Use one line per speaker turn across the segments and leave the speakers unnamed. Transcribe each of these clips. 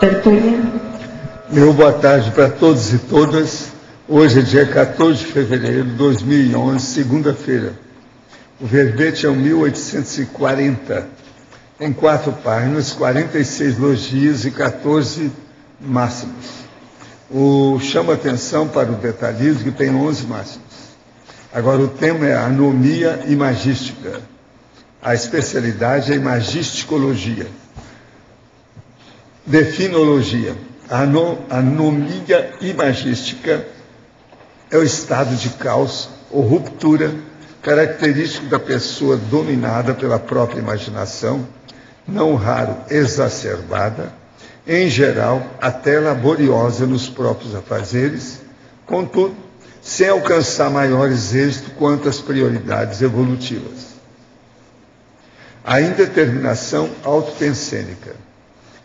Tertúlia.
Meu boa tarde para todos e todas. Hoje é dia 14 de fevereiro de 2011, segunda-feira. O verbete é o 1840. Tem 4 páginas, 46 logias e 14 máximos. Chama atenção para o detalhismo, que tem 11 máximos. Agora, o tema é anomia imagística. A especialidade é imagisticologia. Definologia. A anomia imagística é o estado de caos ou ruptura característico da pessoa dominada pela própria imaginação, não raro exacerbada, em geral até laboriosa nos próprios afazeres, contudo, sem alcançar maiores êxitos quanto às prioridades evolutivas. A indeterminação autopensênica.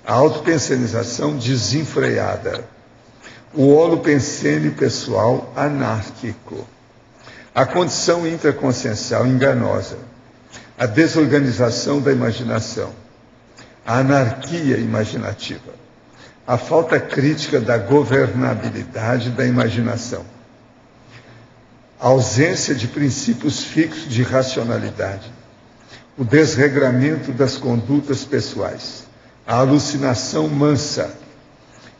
A autopensenização desenfreada. O holopensene pessoal anárquico. A condição intraconsciencial enganosa. A desorganização da imaginação. A anarquia imaginativa. A falta crítica da governabilidade da imaginação. A ausência de princípios fixos de racionalidade. O desregramento das condutas pessoais. A alucinação mansa,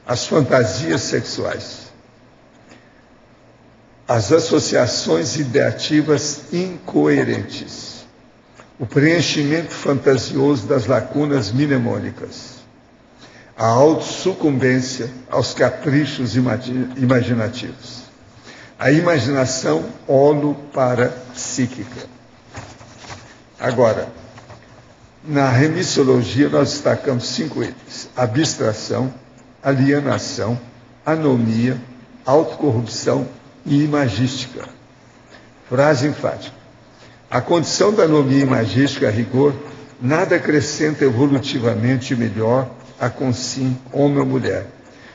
as fantasias sexuais, as associações ideativas incoerentes, o preenchimento fantasioso das lacunas mnemônicas, a autossucumbência aos caprichos imaginativos, a imaginação holoparapsíquica. Agora, na remissiologia, nós destacamos 5 itens: abstração, alienação, anomia, autocorrupção e imagística. Frase enfática. A condição da anomia imagística, a rigor, nada acrescenta evolutivamente melhor a consim, homem ou mulher,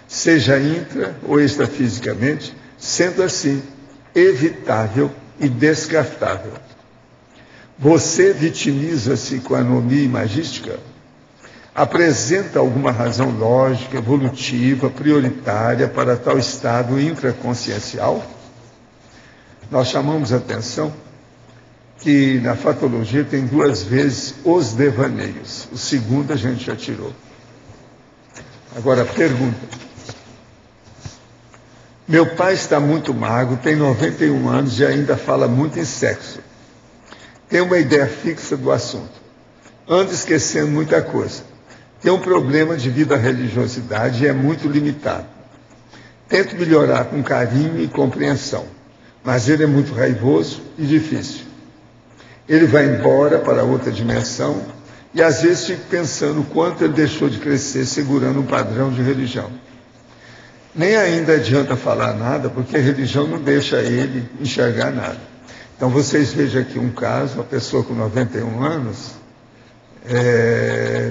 seja intra ou extrafisicamente, sendo assim evitável e descartável. Você vitimiza-se com a anomia imagística? Apresenta alguma razão lógica, evolutiva, prioritária para tal estado intraconsciencial? Nós chamamos a atenção que na fatologia tem 2 vezes os devaneios. O segundo a gente já tirou. Agora, pergunta. Meu pai está muito magro, tem 91 anos e ainda fala muito em sexo. Tem uma ideia fixa do assunto. Anda esquecendo muita coisa. Tem um problema de vida religiosidade e é muito limitado. Tento melhorar com carinho e compreensão, mas ele é muito raivoso e difícil. Ele vai embora para outra dimensão e às vezes fico pensando o quanto ele deixou de crescer segurando um padrão de religião. Nem ainda adianta falar nada, porque a religião não deixa ele enxergar nada. Então, vocês vejam aqui um caso, uma pessoa com 91 anos,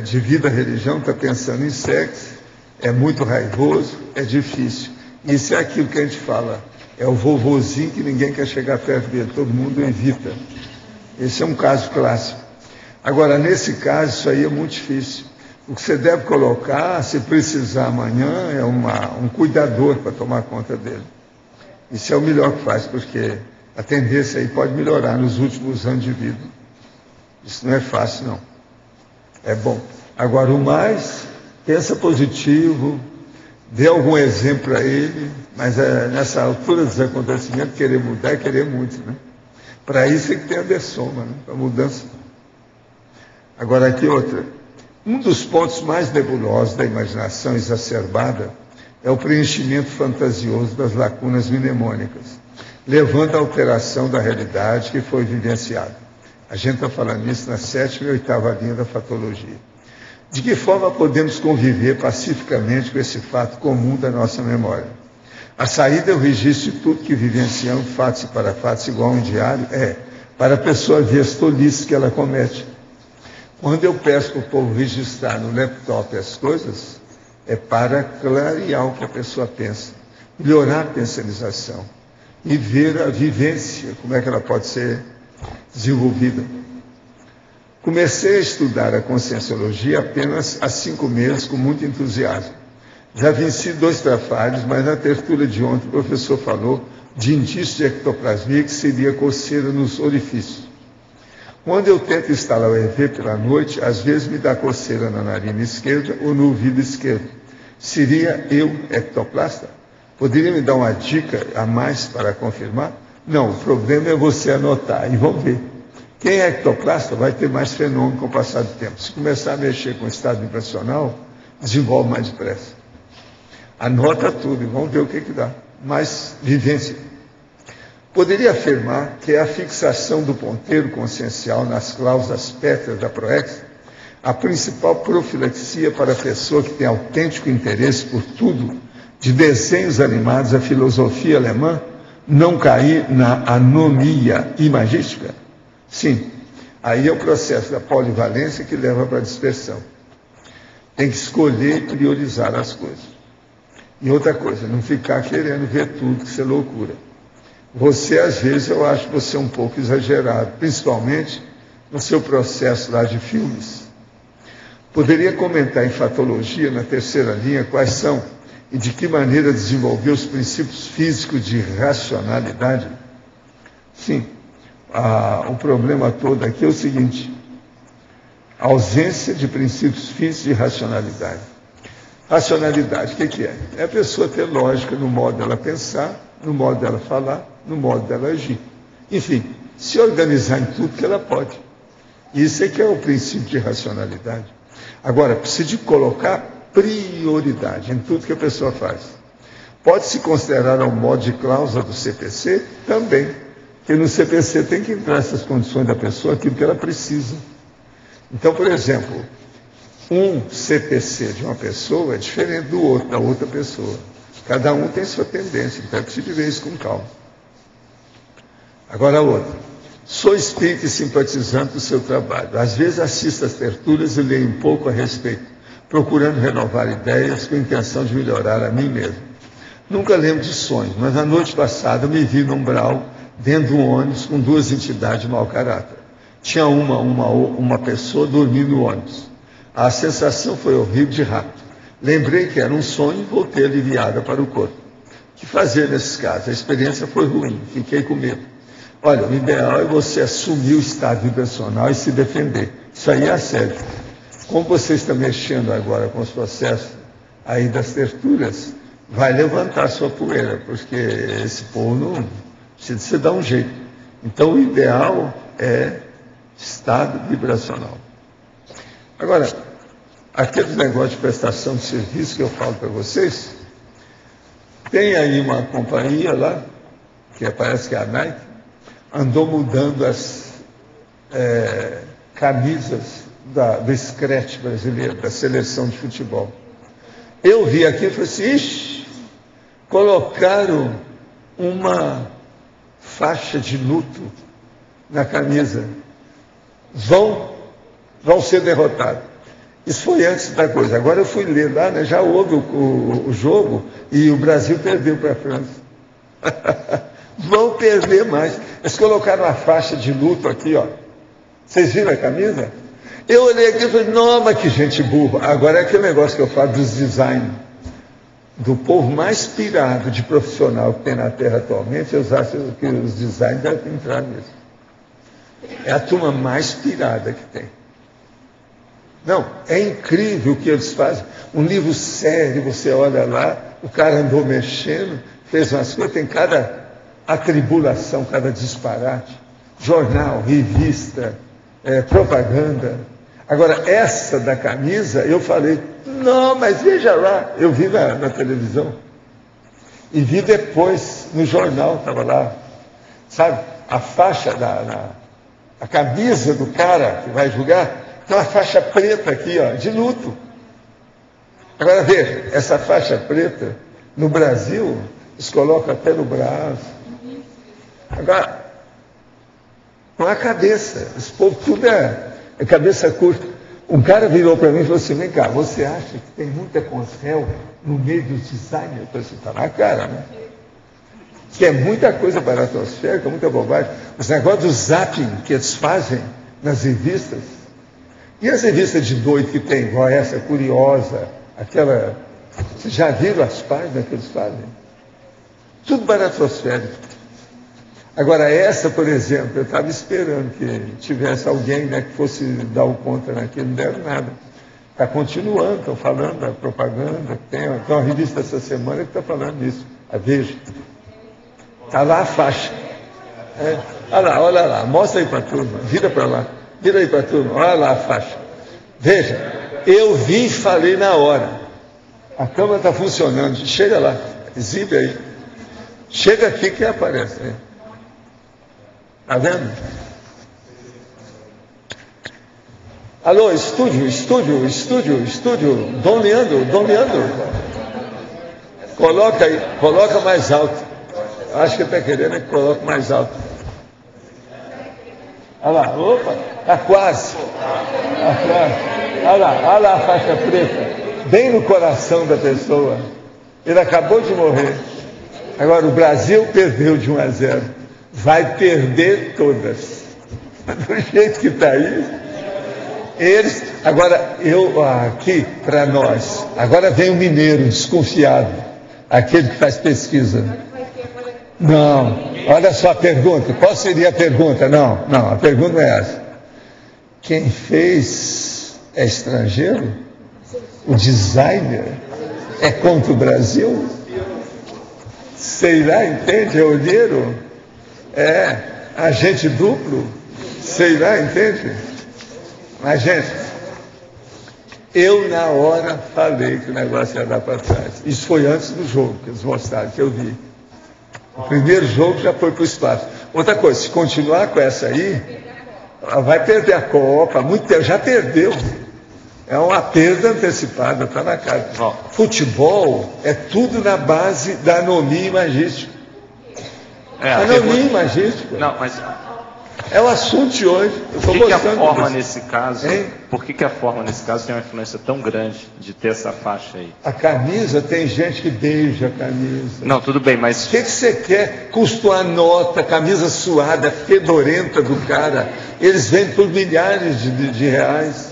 de vida religião, está pensando em sexo, é muito raivoso, é difícil. Isso é aquilo que a gente fala, é o vovozinho que ninguém quer chegar perto dele, todo mundo evita. Esse é um caso clássico. Agora, nesse caso, isso aí é muito difícil. O que você deve colocar, se precisar amanhã, é um cuidador para tomar conta dele. Isso é o melhor que faz, porque a tendência aí pode melhorar nos últimos anos de vida. Isso não é fácil, não. É bom. Agora, o mais, pensa positivo, dê algum exemplo para ele, mas nessa altura dos acontecimentos, querer mudar é querer muito, né? Para isso é que tem a dessoma, né? Para mudança. Agora, aqui outra. Um dos pontos mais nebulosos da imaginação exacerbada é o preenchimento fantasioso das lacunas mnemônicas, levando à alteração da realidade que foi vivenciada. A gente está falando nisso na 7ª e 8ª linha da fatologia. De que forma podemos conviver pacificamente com esse fato comum da nossa memória? A saída é o registro de tudo que vivenciamos, fatos e parafatos, igual a um diário, para a pessoa ver as tolices que ela comete. Quando eu peço para o povo registrar no laptop as coisas, é para clarear o que a pessoa pensa, melhorar a pensanização e ver a vivência, como é que ela pode ser desenvolvida. Comecei a estudar a conscienciologia apenas há 5 meses, com muito entusiasmo. Já venci 2 trafalhos, mas na tertúlia de ontem o professor falou de indício de ectoplasmia, que seria coceira nos orifícios. Quando eu tento instalar o EV pela noite, às vezes me dá coceira na narina esquerda ou no ouvido esquerdo. Seria eu ectoplasta? Poderia me dar uma dica a mais para confirmar? Não, o problema é você anotar e vamos ver. Quem é ectoplasta vai ter mais fenômeno com o passar do tempo. Se começar a mexer com o estado vibracional, desenvolve mais depressa. Anota tudo e vamos ver o que dá. Mais vivência. Poderia afirmar que a fixação do ponteiro consciencial nas cláusulas pétreas da PROEX, a principal profilaxia para a pessoa que tem autêntico interesse por tudo, de desenhos animados à filosofia alemã, não cair na anomia imagística? Sim, aí é o processo da polivalência que leva para a dispersão. Tem que escolher e priorizar as coisas. E outra coisa, não ficar querendo ver tudo, que isso é loucura. Você, às vezes, eu acho você um pouco exagerado, principalmente no seu processo lá de filmes. Poderia comentar em fatologia, na terceira linha, quais são e de que maneira desenvolver os princípios físicos de racionalidade? Sim, o problema todo aqui é o seguinte: a ausência de princípios físicos de racionalidade. Racionalidade, o que é? É a pessoa ter lógica no modo dela pensar, no modo dela falar, no modo dela agir. Enfim, se organizar em tudo que ela pode. Isso é que é o princípio de racionalidade. Agora, precisa de colocar prioridade em tudo que a pessoa faz. Pode-se considerar ao modo de cláusula do CPC? Também. Porque no CPC tem que entrar essas condições da pessoa, aquilo que ela precisa. Então, por exemplo, um CPC de uma pessoa é diferente do outro, da outra pessoa. Cada um tem sua tendência, então é preciso ver isso com calma. Agora a outra. Sou espírita e simpatizante do seu trabalho. Às vezes assisto às tertúlias e leio um pouco a respeito, procurando renovar ideias com a intenção de melhorar a mim mesmo. Nunca lembro de sonhos, mas na noite passada me vi no umbral, dentro de um ônibus, com 2 entidades de mau caráter. Tinha uma pessoa dormindo no ônibus. A sensação foi horrível de rápido. Lembrei que era um sonho e voltei aliviada para o corpo. O que fazer nesses casos? A experiência foi ruim, fiquei com medo. Olha, o ideal é você assumir o estado vibracional e se defender. Isso aí é sério. Como você está mexendo agora com os processos aí das tertúlias, vai levantar sua poeira, porque esse povo não precisa se dar um jeito. Então, o ideal é estado vibracional. Agora, aquele negócio de prestação de serviço que eu falo para vocês, tem aí uma companhia lá, que parece que é a Nike, andou mudando as camisas do Scratch brasileiro, da seleção de futebol. Eu vi aqui e falei assim, ixi, colocaram uma faixa de luto na camisa. Vão ser derrotados. Isso foi antes da coisa. Agora eu fui ler lá, né, já houve o jogo e o Brasil perdeu para a França. Vão perder mais. Eles colocaram uma faixa de luto aqui, ó. Vocês viram a camisa? Eu olhei aqui e falei, não, mas que gente burra. Agora é aquele negócio que eu falo dos design. Do povo mais pirado de profissional que tem na Terra atualmente, eu acho que os designers devem entrar nisso. É a turma mais pirada que tem. Não, é incrível o que eles fazem. Um livro sério, você olha lá, o cara andou mexendo, fez umas coisas, tem cada atribulação, cada disparate. Jornal, revista, propaganda. Agora, essa da camisa, eu falei, não, mas veja lá, eu vi na televisão. E vi depois, no jornal, estava lá, sabe, a faixa a camisa do cara que vai julgar, tem uma faixa preta aqui, ó, de luto. Agora veja, essa faixa preta, no Brasil, eles colocam até no braço. Agora, com a cabeça, esse povo tudo é cabeça curta. Um cara virou para mim e falou assim, vem cá, você acha que tem muita concel no meio dos designers? Eu falei assim, tá na cara, né? Que é muita coisa baratosférica, muita bobagem. Os negócios do zapping que eles fazem nas revistas. E as revistas de doido que tem, igual essa, Curiosa, aquela Vocês já viram as páginas que eles fazem? Tudo baratosférico. Agora, essa, por exemplo, eu estava esperando que tivesse alguém, né, que fosse dar o conta naquilo, não deram nada. Está continuando, estão falando da propaganda. Tem uma revista essa semana que está falando disso, a Veja. Está lá a faixa. Olha lá, mostra aí para a turma, vira para lá, vira aí para a turma, olha lá a faixa. Veja, eu vi e falei na hora. A câmera está funcionando, chega lá, exibe aí. Chega aqui que aparece. Está vendo? Alô, estúdio. Dom Leandro. Coloca aí, coloca mais alto. Acho que ele está querendo que coloque mais alto. Olha lá, opa, está quase. Olha lá a faixa preta, bem no coração da pessoa. Ele acabou de morrer. Agora, o Brasil perdeu de 1-0. Vai perder todas. Do jeito que está aí. Eles, agora, aqui, para nós, agora vem o mineiro desconfiado, aquele que faz pesquisa. Não, olha só a pergunta. Qual seria a pergunta? Não, a pergunta não é essa. Quem fez é estrangeiro? O designer é contra o Brasil? Sei lá, entende? É olheiro? É agente duplo? Sei lá, entende? Mas, gente, eu na hora falei que o negócio ia dar para trás. Isso foi antes do jogo, que eles mostraram, que eu vi. O primeiro jogo já foi para o espaço. Outra coisa, se continuar com essa aí, ela vai perder a Copa, muito tempo, já perdeu. É uma perda antecipada, está na cara. Futebol é tudo na base da anomia imagística. Anomia imagística.
Não, mas...
É o assunto de hoje.
Por que a forma nesse caso, por que a forma nesse caso tem uma influência tão grande de ter essa faixa aí?
A camisa, tem gente que beija a camisa.
Não, tudo bem, mas...
O que você quer? Custou a nota, camisa suada, fedorenta do cara. Eles vendem por milhares de reais.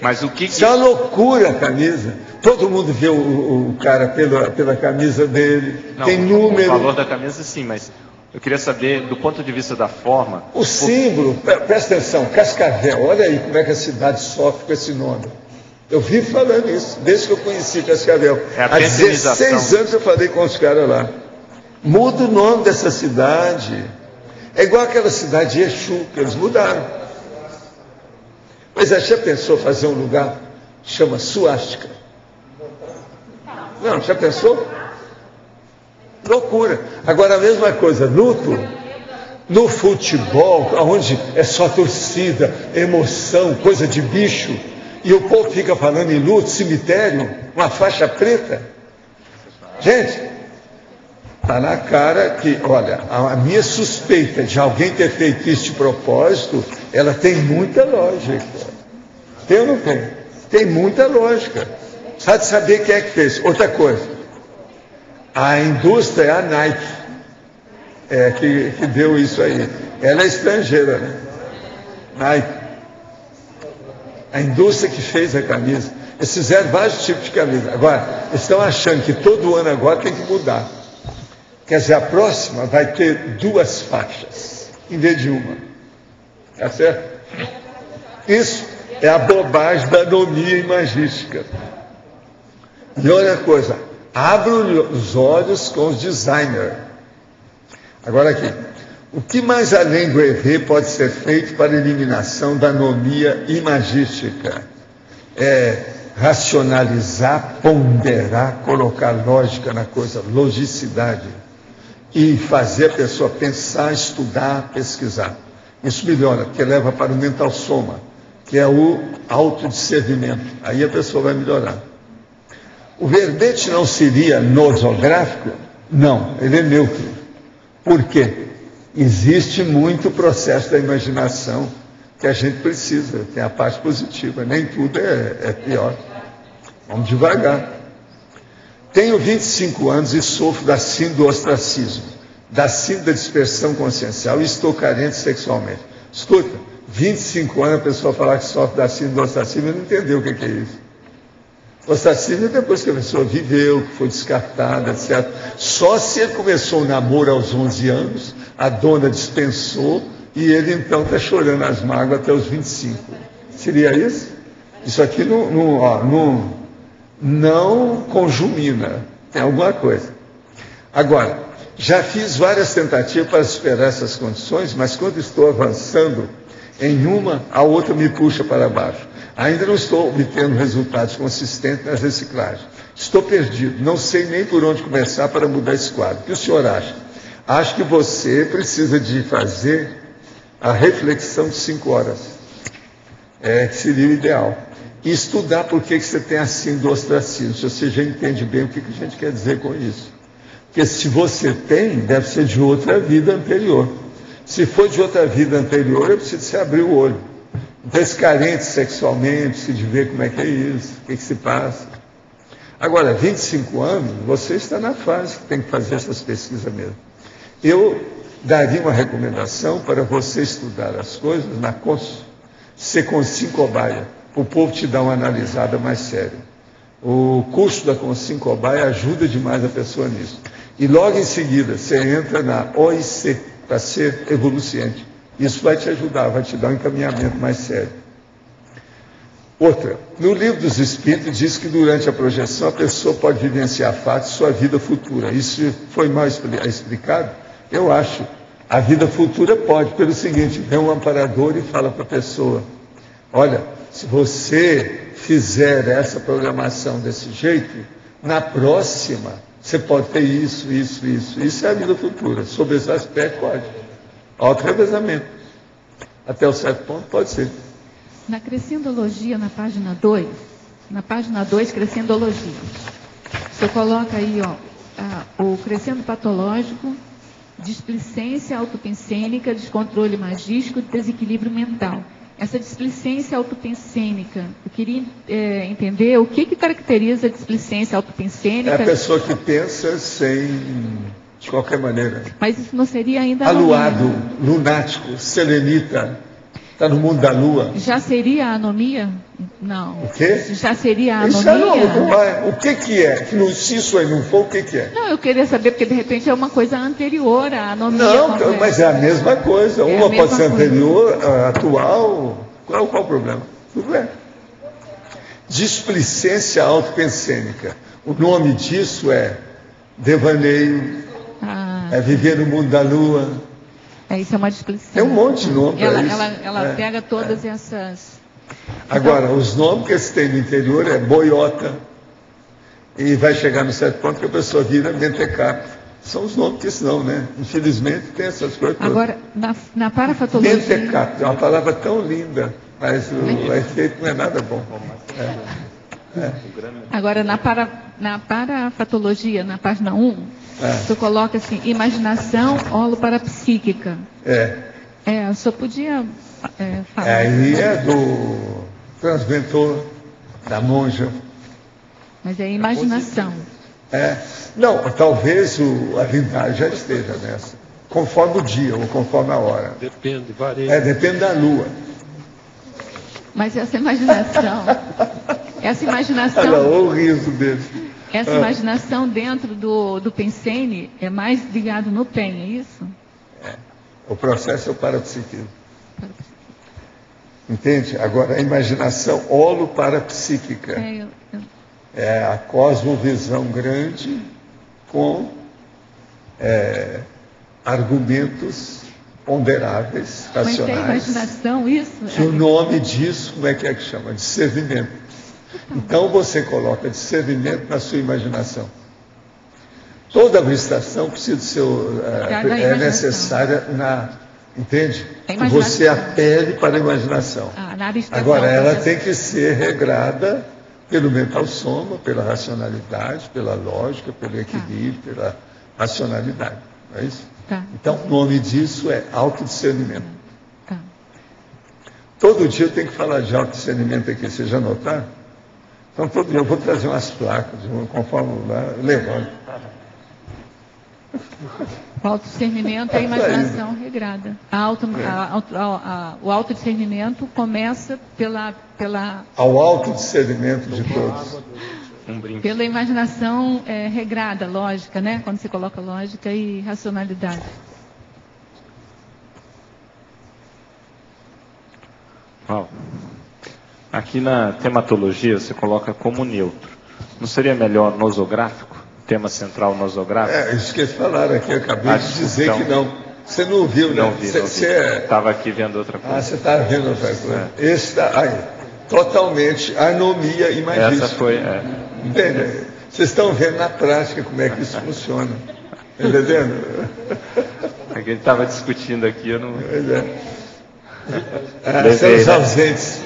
Mas o que...
Isso é uma loucura a camisa. Todo mundo vê o cara pela camisa dele.
Não,
tem número.
O valor da camisa sim, mas... Eu queria saber, do ponto de vista da forma...
O símbolo, presta atenção, Cascavel, olha aí como é que a cidade sofre com esse nome. Eu vivo falando isso, desde que eu conheci Cascavel. Há 16 anos eu falei com os caras lá. Muda o nome dessa cidade. É igual aquela cidade de Exu, que eles mudaram. Mas já pensou fazer um lugar que chama Suástica? Não, já pensou? Loucura. Agora, a mesma coisa, luto no futebol, onde é só torcida, emoção, coisa de bicho, e o povo fica falando em luto, cemitério, uma faixa preta. Gente, está na cara que, olha, a minha suspeita de alguém ter feito isso de propósito, ela tem muita lógica. Tem ou não tem? Tem muita lógica. Sabe saber quem é que fez? Outra coisa. A indústria é a Nike, que deu isso aí. Ela é estrangeira, né? Nike. A indústria que fez a camisa. Eles fizeram vários tipos de camisa. Agora, eles estão achando que todo ano agora tem que mudar. Quer dizer, a próxima vai ter 2 faixas, em vez de uma. Tá certo? Isso é a bobagem da anomia imagística. E outra coisa, abra os olhos com os designers. Agora aqui, o que mais além do EV pode ser feito para a eliminação da anomia imagística? É racionalizar, ponderar, colocar lógica na coisa, logicidade, e fazer a pessoa pensar, estudar, pesquisar. Isso melhora, porque leva para o mental soma, que é o autodiscernimento. Aí a pessoa vai melhorar. O verbete não seria nosográfico? Não, ele é neutro. Por quê? Existe muito processo da imaginação que a gente precisa, tem a parte positiva, nem tudo é pior. Vamos devagar. Tenho 25 anos e sofro da síndrome do ostracismo, da síndrome da dispersão consciencial e estou carente sexualmente. Escuta, 25 anos a pessoa falar que sofre da síndrome do ostracismo e não entendeu o que é isso. Ostracismo é depois que a pessoa viveu, que foi descartada, etc. Só se ele começou o namoro aos 11 anos, a dona dispensou, e ele então está chorando as mágoas até os 25. Seria isso? Isso aqui não conjumina, tem alguma coisa. Agora, já fiz várias tentativas para superar essas condições, mas quando estou avançando em uma, a outra me puxa para baixo. Ainda não estou obtendo resultados consistentes na reciclagem. Estou perdido, não sei nem por onde começar para mudar esse quadro. O que o senhor acha? Acho que você precisa de fazer a reflexão de 5 horas, que seria o ideal. E estudar por que você tem a síndrome do ostracismo, se você já entende bem o que a gente quer dizer com isso. Porque se você tem, deve ser de outra vida anterior. Se for de outra vida anterior, é preciso você abrir o olho. Então, esse carente sexualmente, se de ver como é que é isso, o que se passa. Agora, 25 anos, você está na fase que tem que fazer essas pesquisas mesmo. Eu daria uma recomendação para você estudar as coisas na Consim Cobaia, para o povo te dar uma analisada mais séria. O curso da Consim Cobaia ajuda demais a pessoa nisso. E logo em seguida, você entra na OIC, para ser evoluciente. Isso vai te ajudar, vai te dar um encaminhamento mais sério. Outra, no Livro dos Espíritos diz que durante a projeção a pessoa pode vivenciar fatos de sua vida futura. Isso foi mal explicado? Eu acho. A vida futura pode, pelo seguinte, vem um amparador e fala para a pessoa, olha, se você fizer essa programação desse jeito, na próxima você pode ter isso, isso, isso. Isso é a vida futura. Sobre esse aspecto, pode. Auto-revezamento. Até um certo ponto, pode ser.
Na Crescendologia, na página 2, Crescendologia, você coloca aí, o crescendo patológico, displicência autopensênica, descontrole magístico, desequilíbrio mental. Essa displicência autopensênica, eu queria entender o que caracteriza a displicência autopensênica.
É a pessoa que pensa de qualquer maneira.
Mas isso não seria ainda...
Aluado, lunático, selenita, está no mundo da lua.
Já seria a anomia? Não.
O quê?
Já seria a
isso
anomia?
Não é. O que é? Se isso aí não for, o que é?
Não, eu queria saber, porque de repente é uma coisa anterior à anomia.
Não, mas é a mesma coisa. Uma pode ser anterior, atual. Qual o problema? Tudo bem. Displicência autopensênica. O nome disso é devaneio, é viver no mundo da lua.
Isso é uma displicência.
Tem um monte de nome para isso.
Ela pega todas essas...
Agora, os nomes que eles têm no interior é boiota. E vai chegar no certo ponto que a pessoa vira mentecato. São os nomes que senão, né? Infelizmente tem essas coisas todas.
Agora, na parafatologia...
Mentecato é uma palavra tão linda, mas o efeito não é nada bom.
Agora, na parafatologia, na página 1, você coloca assim, imaginação holoparapsíquica. O senhor podia falar?
Aí é do transventor, da monja.
Mas é imaginação.
Não, talvez a Lindar já esteja nessa. Conforme o dia ou conforme a hora.
Depende, varia.
Depende da lua.
Mas essa imaginação...
Olha o riso dele.
Essa imaginação dentro do Pensene é mais ligado no PEN, é isso?
O processo é o parapsiquismo. Entende? Agora, a imaginação holoparapsíquica é a cosmovisão grande com argumentos ponderáveis, racionais.
Mas é imaginação isso?
Que o nome disso, como é que chama? Discernimento. Então você coloca discernimento na sua imaginação. Toda habilitação precisa ser necessária entende? Que você apele para a imaginação. Agora, ela tem que ser regrada pelo mental soma, pela racionalidade, pela lógica, pelo equilíbrio, pela racionalidade. Não é isso? Então, o nome disso é autodiscernimento. Todo dia eu tenho que falar de autodiscernimento aqui, vocês já notaram? Então, todo dia eu vou trazer umas placas, conforme lá, eu levanto.
O autodiscernimento é a imaginação regrada. O autodiscernimento começa
ao autodiscernimento de todos.
Pela imaginação regrada, lógica, né? Quando você coloca lógica e racionalidade.
Aqui na tematologia você coloca como neutro. Não seria melhor nosográfico? Tema central nosográfico?
Isso que eles falaram aqui, eu acabei de dizer que não. Você não ouviu, né?
Não vi. Estava aqui vendo outra coisa.
Você está vendo outra coisa. Esse está aí. Totalmente anomia imagística.
Essa foi.
Entende? Vocês estão vendo na prática como é que isso funciona. Entendendo?
É que ele estava discutindo aqui, eu não.
São os ausentes.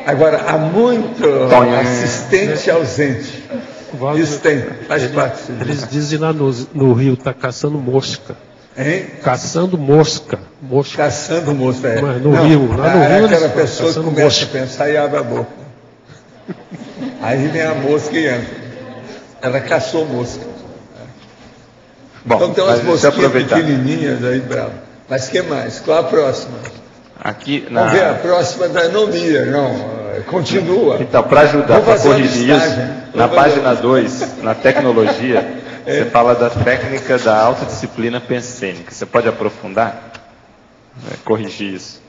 Agora, há muito assistente ausente. Isso tem, faz parte.
Eles dizem lá no Rio, está caçando mosca.
Hein?
Caçando mosca.
Caçando mosca, é.
Mas no Rio, lá no Rio.
Aquela pessoa que começa a pensar e abre a boca. Aí vem a mosca e entra. Ela caçou mosca.
Bom,
então tem umas mosquinhas pequenininhas aí, bravo. Mas o que mais? Qual a próxima? Vamos ver a próxima da anomia. Não, continua.
Então, para ajudar, para corrigir isso, na página 2, na tecnologia, você fala da técnica da autodisciplina pensênica. Você pode aprofundar? Corrigir isso.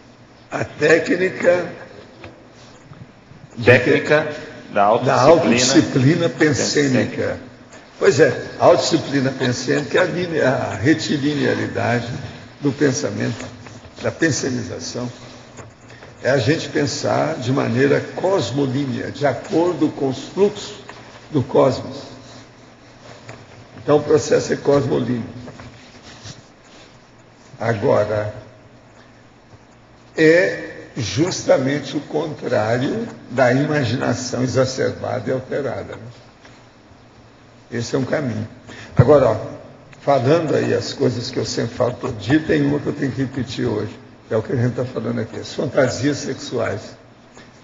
A técnica
da autodisciplina
pensênica. Pois é, a autodisciplina pensênica é a retilinearidade do pensamento, da pensenização. É a gente pensar de maneira cosmolínea, de acordo com os fluxos do cosmos. Então o processo é cosmolíneo. Agora, é justamente o contrário da imaginação exacerbada e alterada. Né? Esse é um caminho. Agora, falando aí as coisas que eu sempre falo todo dia, tem uma que eu tenho que repetir hoje, que é o que a gente está falando aqui, as fantasias sexuais.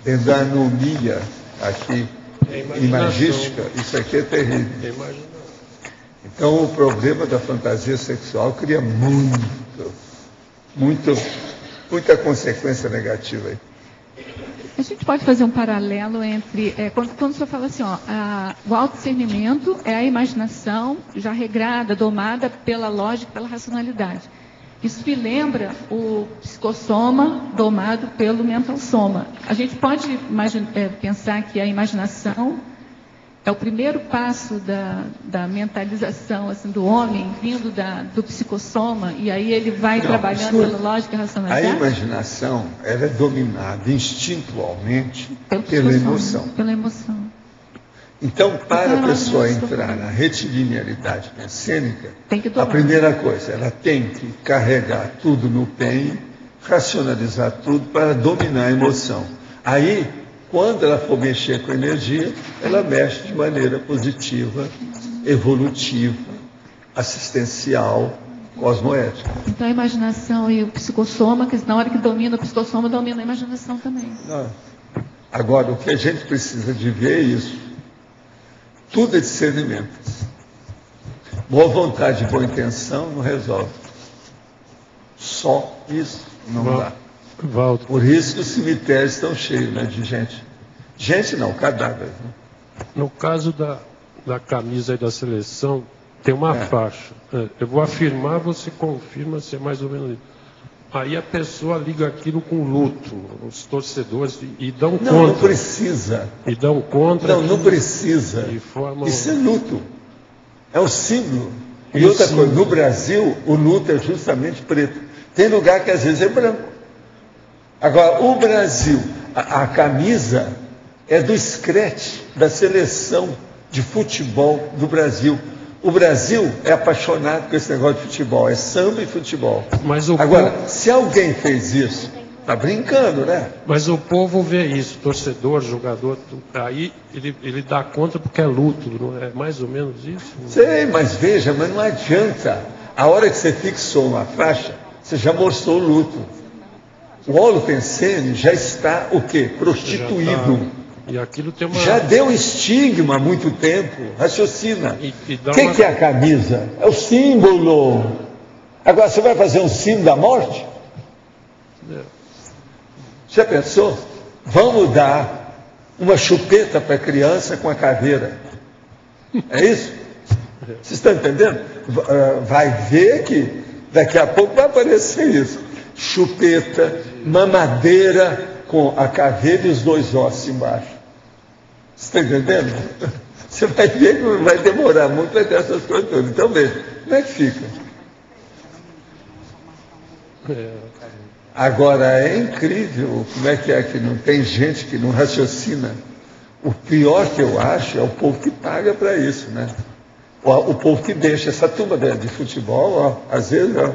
Dentro da anomia aqui, imagística, isso aqui é terrível. Então, o problema da fantasia sexual cria muita consequência negativa aí.
A gente pode fazer um paralelo entre, quando o senhor fala assim, o autodiscernimento é a imaginação já regrada, domada pela lógica, pela racionalidade. Isso me lembra o psicossoma domado pelo mental soma. A gente pode pensar que a imaginação é o primeiro passo da mentalização assim, do homem, vindo do psicossoma, e aí ele vai trabalhando pela lógica e racionalidade?
A imaginação ela é dominada instintualmente pela emoção.
Pela emoção.
Então, para a pessoa entrar na retilinearidade pensênica, a primeira coisa, ela tem que carregar tudo no PEN, racionalizar tudo para dominar a emoção. Aí, quando ela for mexer com energia, ela mexe de maneira positiva, evolutiva, assistencial, cosmoética.
Então a imaginação e o psicossoma, que na hora que domina o psicossoma, domina a imaginação também.
Não. Agora, o que a gente precisa de ver é isso. Tudo é discernimento. Boa vontade e boa intenção não resolve. Só isso não dá.
Valdo.
Por isso que os cemitérios estão cheios, né, de gente. Gente não, cadáveres. Né?
No caso da camisa e da seleção, tem uma faixa. Eu vou afirmar, você confirma se é mais ou menos isso. Aí a pessoa liga aquilo com luto, os torcedores, e dão contra.
Não precisa.
E dão contra.
Não precisa. Isso é luto. É o símbolo. E outra coisa, no Brasil, o luto é justamente preto. Tem lugar que às vezes é branco. Agora, o Brasil, a camisa é do scratch, da seleção de futebol do Brasil. O Brasil é apaixonado com esse negócio de futebol, é samba e futebol. Agora, se alguém fez isso, está brincando, né?
Mas o povo vê isso, torcedor, jogador, aí ele dá conta porque é luto, não é mais ou menos isso?
Sei, mas veja, mas não adianta. A hora que você fixou uma faixa, você já mostrou o luto. O holopensene já está o quê? Prostituído.
E aquilo tem uma...
Já deu estigma há muito tempo. Raciocina. O que é a camisa? É o símbolo. Agora, você vai fazer um símbolo da morte? Já pensou? Vamos dar uma chupeta para a criança com a caveira. É isso? Vocês estão entendendo? Vai ver que daqui a pouco vai aparecer isso. Chupeta, mamadeira com a caveira e os 2 ossos embaixo. Você está entendendo? Você vai ver que não vai demorar muito para ter essas coisas todas. Então, veja, como é que fica? Agora, é incrível como é que não tem gente que não raciocina. O pior que eu acho é o povo que paga para isso, né? O povo que deixa essa turma de futebol, às vezes, o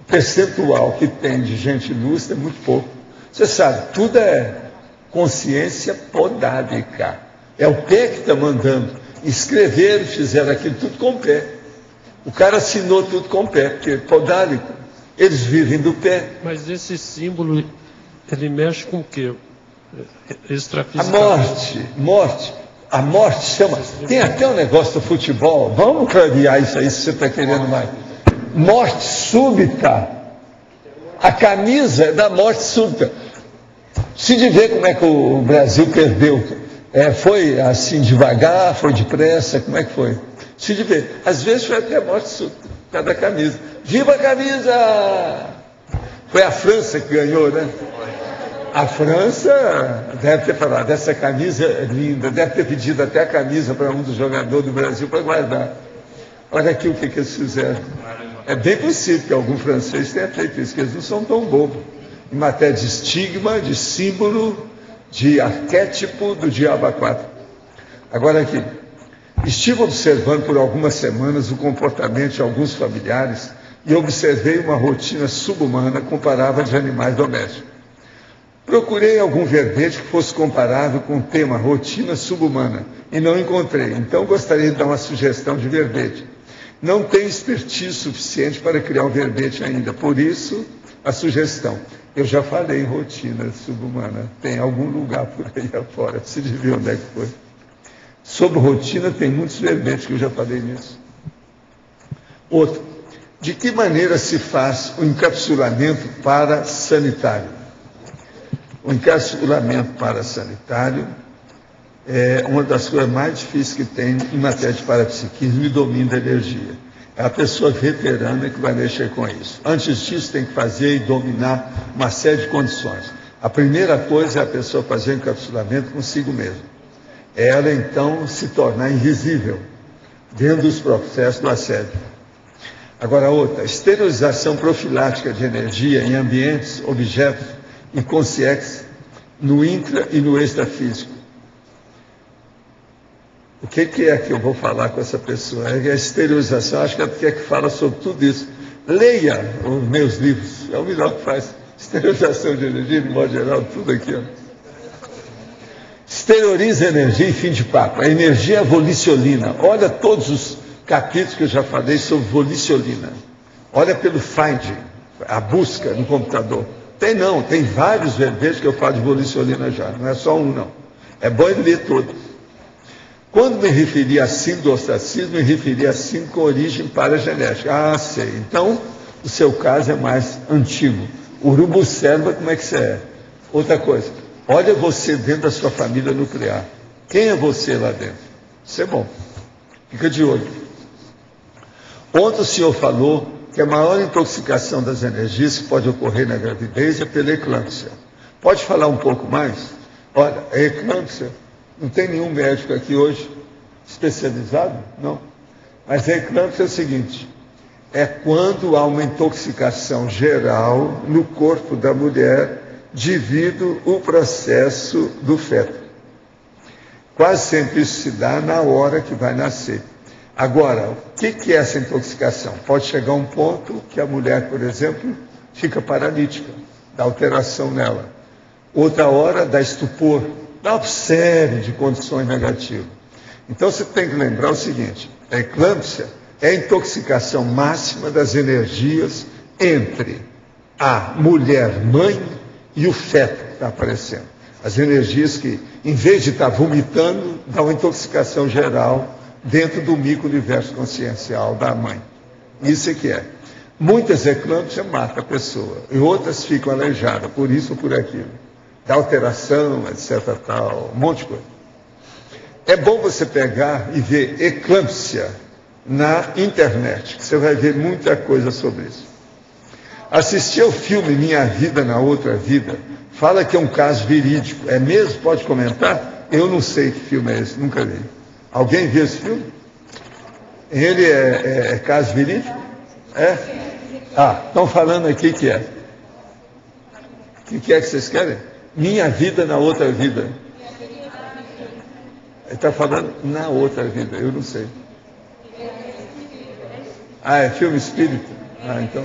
percentual que tem de gente lúcida é muito pouco. Você sabe, tudo é consciência podádica. É o pé que está mandando. Escreveram, fizeram aquilo tudo com o pé. O cara assinou tudo com o pé, porque é podádico. Eles vivem do pé.
Mas esse símbolo, ele mexe com o quê?
A morte. A morte chama. Tem até um negócio do futebol. Vamos clarear isso aí se você está querendo mais. Morte súbita. A camisa é da morte súbita. Se de ver como é que o Brasil perdeu. Foi assim devagar, foi depressa, como é que foi? Se de ver. Às vezes foi até a morte súbita, por causa da camisa. Viva a camisa! Foi a França que ganhou, né? A França deve ter falado, essa camisa é linda, deve ter pedido até a camisa para um dos jogadores do Brasil para guardar. Olha aqui o que eles fizeram. É bem possível que algum francês tenha feito isso, que eles não são tão bobos. Em matéria de estigma, de símbolo, de arquétipo do diabo a 4. Agora aqui, estive observando por algumas semanas o comportamento de alguns familiares e observei uma rotina subhumana comparável de animais domésticos. Procurei algum verbete que fosse comparável com o tema rotina subhumana e não encontrei. Então gostaria de dar uma sugestão de verbete. Não tenho expertise suficiente para criar um verbete ainda, por isso a sugestão. Eu já falei em rotina subhumana, tem algum lugar por aí afora, se devia onde é que foi. Sobre rotina tem muitos verbetes que eu já falei nisso. Outro, de que maneira se faz o encapsulamento parasanitário? O encapsulamento parasanitário é uma das coisas mais difíceis que tem em matéria de parapsiquismo e domínio da energia. É a pessoa veterana que vai mexer com isso. Antes disso, tem que fazer e dominar uma série de condições. A primeira coisa é a pessoa fazer o encapsulamento consigo mesma. Ela, então, se tornar invisível dentro dos processos do assédio. Agora, outra, esterilização profilática de energia em ambientes, objetos e consciência no intra e no extrafísico. O que é que eu vou falar com essa pessoa? É a esterilização, acho que ela quer que fala sobre tudo isso. Leia os meus livros, é o melhor que faz. Esterilização de energia, de modo geral, tudo aqui. Ó. Exterioriza a energia e fim de papo. A energia é volicionina. Olha todos os capítulos que eu já falei sobre volicionina. Olha pelo finding, a busca no computador. Tem vários verbetes que eu falo de volicionina já, não é só um não. É bom ele ler todo. Quando me referi a símbolo do ostracismo, me referi a símbolo com origem paragenética. Ah, sei. Então, o seu caso é mais antigo. Urubucéliba, como é que você é? Outra coisa, olha você dentro da sua família nuclear. Quem é você lá dentro? Isso é bom. Fica de olho. Ontem o senhor falou que a maior intoxicação das energias que pode ocorrer na gravidez é pela eclâmpsia. Pode falar um pouco mais? Olha, a eclâmpsia, não tem nenhum médico aqui hoje especializado? Não. Mas a eclâmpsia é o seguinte, é quando há uma intoxicação geral no corpo da mulher devido ao processo do feto. Quase sempre isso se dá na hora que vai nascer. Agora, o que é essa intoxicação? Pode chegar a um ponto que a mulher, por exemplo, fica paralítica, dá alteração nela. Outra hora dá estupor, dá uma série de condições negativas. Então você tem que lembrar o seguinte, a eclâmpsia é a intoxicação máxima das energias entre a mulher mãe e o feto que está aparecendo. As energias que, em vez de estar vomitando, dá uma intoxicação geral dentro do micro-universo consciencial da mãe. Isso é que é. Muitas eclâmpsia mata a pessoa, e outras ficam aleijadas, por isso ou por aquilo. Da alteração, etc. Tal, um monte de coisa. É bom você pegar e ver eclâmpsia na internet, que você vai ver muita coisa sobre isso. Assistir ao filme Minha Vida na Outra Vida, fala que é um caso verídico. É mesmo? Pode comentar? Eu não sei que filme é esse, nunca vi. Alguém viu esse filme? Ele é caso verídico? É? Estão falando aqui que é. O que é que vocês querem? Minha Vida na Outra Vida. Ele está falando na outra vida, eu não sei. É filme espírita? Então.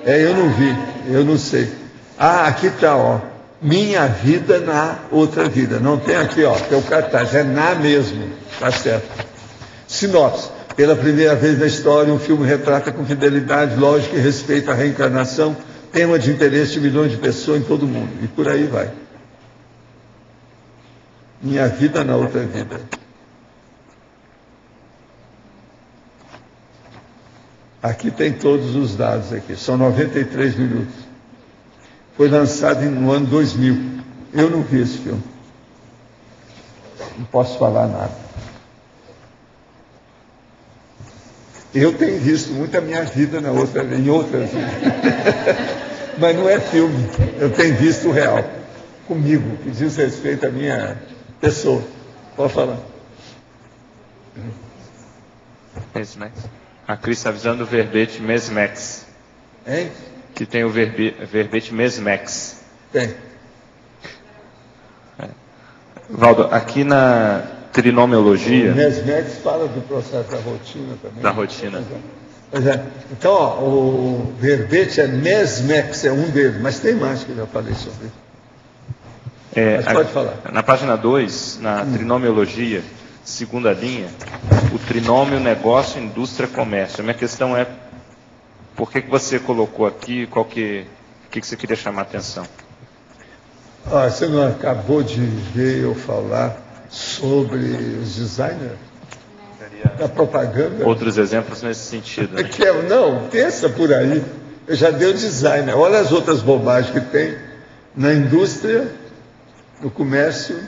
Eu não vi, eu não sei. Aqui está, ó. Minha Vida na Outra Vida. Não tem aqui, ó, tem o cartaz, é na mesmo. Tá certo. Sinopse. Pela primeira vez na história, um filme retrata com fidelidade, lógica e respeito à reencarnação, tema de interesse de milhões de pessoas em todo o mundo. E por aí vai. Minha Vida na Outra Vida. Aqui tem todos os dados aqui. São 93 minutos. Foi lançado no ano 2000. Eu não vi esse filme. Não posso falar nada. Eu tenho visto muita minha vida em outras. Mas não é filme. Eu tenho visto o real. Comigo, que diz respeito à minha pessoa. Pode falar.
Mesmex. A Cris está avisando o verbete Mesmex.
Hein?
Que tem o verbete Mesmex.
Tem.
Valdo, aqui na trinomiologia...
O Mesmex fala do processo da rotina também.
Da rotina.
Pois é. Então, ó, o verbete é Mesmex, é um deles, mas tem mais que eu já falei sobre isso. Mas pode falar.
Na página 2, na trinomiologia, segunda linha, o trinômio negócio, indústria, comércio. A minha questão é, por que você colocou aqui, o que você queria chamar a atenção?
Você não acabou de ver eu falar sobre os designers da propaganda?
Outros exemplos nesse sentido. Né?
Não, pensa por aí. Eu já dei o designer. Olha as outras bobagens que tem na indústria, no comércio.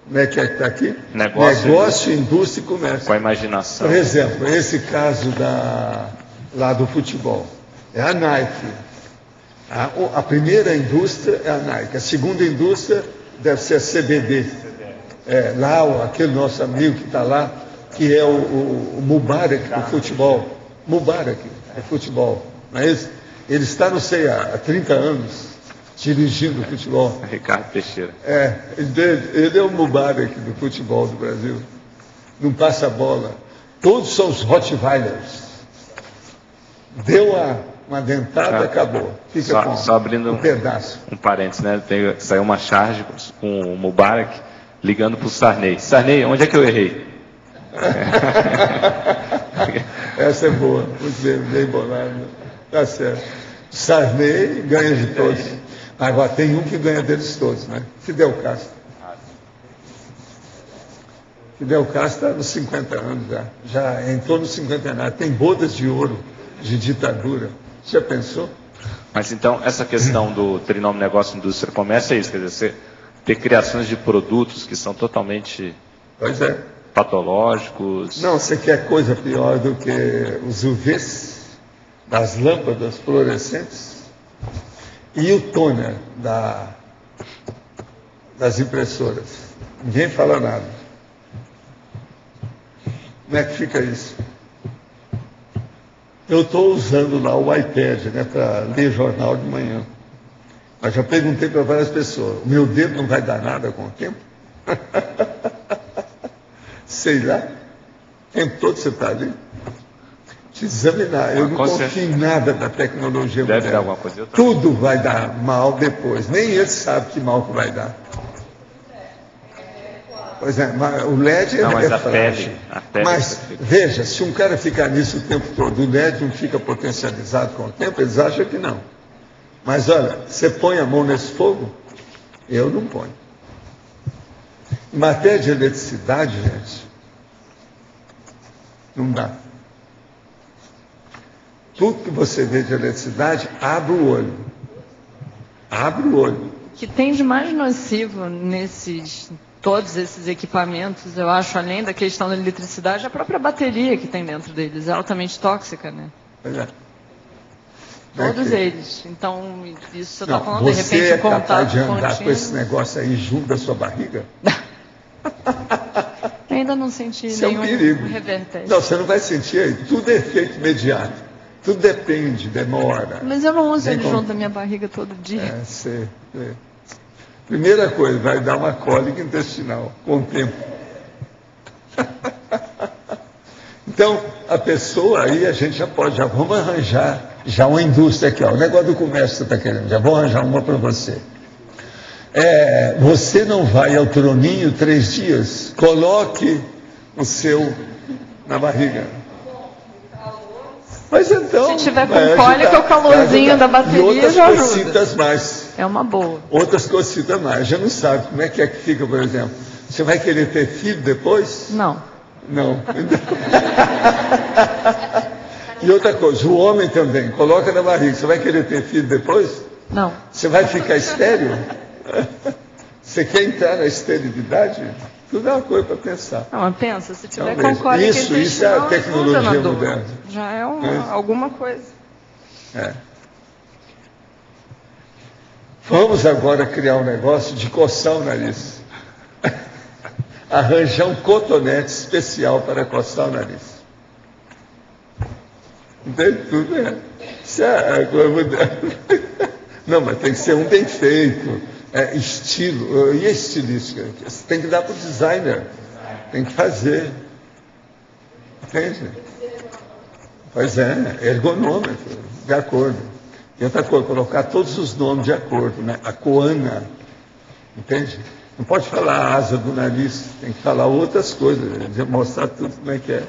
Como é que está aqui? Negócio, indústria e comércio.
Com a imaginação.
Por exemplo, esse caso lá do futebol. É a Nike. A primeira indústria é a Nike. A segunda indústria deve ser a CBD. Lá, aquele nosso amigo que está lá, que é o Mubarak do futebol. Mubarak do futebol. Mas ele está, não sei, há 30 anos dirigindo o futebol.
Ricardo Teixeira.
Ele é o Mubarak do futebol do Brasil. Não passa a bola. Todos são os Rottweilers. Deu uma dentada, acabou. Fica
só abrindo
um pedaço.
Um parênteses, né? Saiu uma charge com o Mubarak ligando para o Sarney. Sarney, onde é que eu errei?
Essa é boa, muito bem bolada. Tá certo. Sarney ganha de todos. Agora tem um que ganha deles todos, né? Fidel Castro. Fidel Castro está nos 50 anos já entrou nos 50 tem bodas de ouro de ditadura. Já pensou?
Mas então, essa questão do trinômio negócio, indústria, comércio é isso, quer dizer, você ter criações de produtos que são totalmente patológicos.
Não, você quer coisa pior do que os UVs das lâmpadas fluorescentes e o toner das impressoras. Ninguém fala nada. Como é que fica isso? Eu estou usando lá o iPad, né, para ler jornal de manhã. Mas já perguntei para várias pessoas, o meu dedo não vai dar nada com o tempo? Sei lá. O tempo todo você está ali. Te examinar. Eu não confio em nada da tecnologia moderna.
Deve dar alguma coisa.
Tudo vai dar mal depois. Nem ele sabe que mal que vai dar. Pois é, mas o LED é frágil. Mas, veja, se um cara ficar nisso o tempo todo, o LED não fica potencializado com o tempo, eles acham que não. Mas, olha, você põe a mão nesse fogo? Eu não ponho. Em matéria de eletricidade, gente, não dá. Tudo que você vê de eletricidade, abre o olho. Abre o olho.
O que tem de mais nocivo todos esses equipamentos, eu acho, além da questão da eletricidade, a própria bateria que tem dentro deles. É altamente tóxica, né?
Pois é.
Todos eles. Então, isso você está falando, de repente,
você é
contato
capaz de andar
contínuo.
com esse negócio aí junto da sua barriga?
Ainda não senti
Isso
nenhum
é um perigo.
revertério.
Não, você não vai sentir aí. Tudo é efeito imediato. Tudo depende, demora.
Mas eu não uso ele
como-
junto da minha barriga todo dia.
Você. Primeira coisa, vai dar uma cólica intestinal com o tempo. Então, a pessoa aí, a gente já vamos arranjar já uma indústria aqui, ó, o negócio do comércio que você está querendo, já vou arranjar uma para você. Você não vai ao troninho 3 dias, coloque o seu na barriga. Mas então...
Se tiver com
vai
cólica,
ajudar,
o calorzinho
vai ajudar.
da bateria
E outras
já ajuda.
cocitas mais.
É uma boa.
Outras cocitas mais. Já não sabe como é que fica, por exemplo. Você vai querer ter filho depois?
Não.
Não. E outra coisa, o homem também, coloca na barriga. Você vai querer ter filho depois?
Não.
Você vai ficar estéril? Você quer entrar na esterilidade? Tudo é uma coisa para pensar.
Não, mas pensa, se tiver
Talvez.
com cólica
Isso é a
intestinal,
tecnologia
ajuda na dor.
moderna.
Já é alguma coisa.
Vamos agora criar um negócio de coçar o nariz. Arranjar um cotonete especial para coçar o nariz. Entende? Tudo Isso é a coisa moderna. Não, mas tem que ser um bem feito. Estilo. E a estilística? Você tem que dar para o designer. Tem que fazer. Entende? Pois ergonômetro, de acordo. E outra coisa, colocar todos os nomes de acordo, né? A coana, entende? Não pode falar a asa do nariz, tem que falar outras coisas, mostrar tudo como é que é.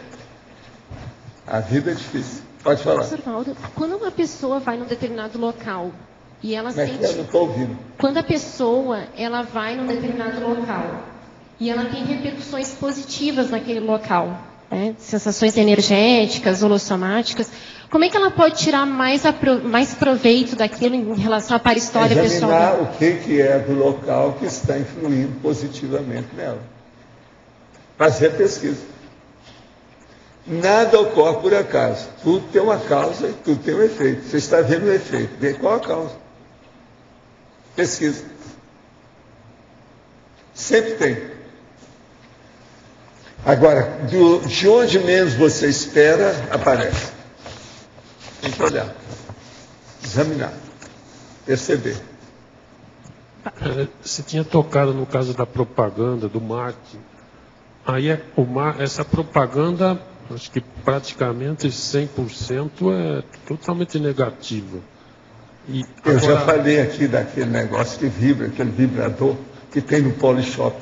A vida é difícil. Pode falar.
Professor Valdo, quando uma pessoa vai num determinado local e ela
Como é que
sente...
eu não estou ouvindo?
Quando a pessoa ela vai num determinado local e ela tem repercussões positivas naquele local, né? Sensações energéticas, holossomáticas, como é que ela pode tirar mais proveito daquilo em relação à para-história pessoal
Examinar
dela?
o que é do local que está influindo positivamente nela. Fazer pesquisa. Nada ocorre por acaso. Tudo tem uma causa e tudo tem um efeito. Você está vendo o efeito. Vê qual a causa. Pesquisa. Sempre tem. Agora, de onde menos você espera, aparece. Tem que olhar. Examinar. Perceber.
Você tinha tocado no caso da propaganda, do marketing. Aí essa propaganda, acho que praticamente 100% é totalmente negativa. E
Eu
agora,
já falei aqui daquele negócio que vibra, aquele vibrador que tem no Polishop.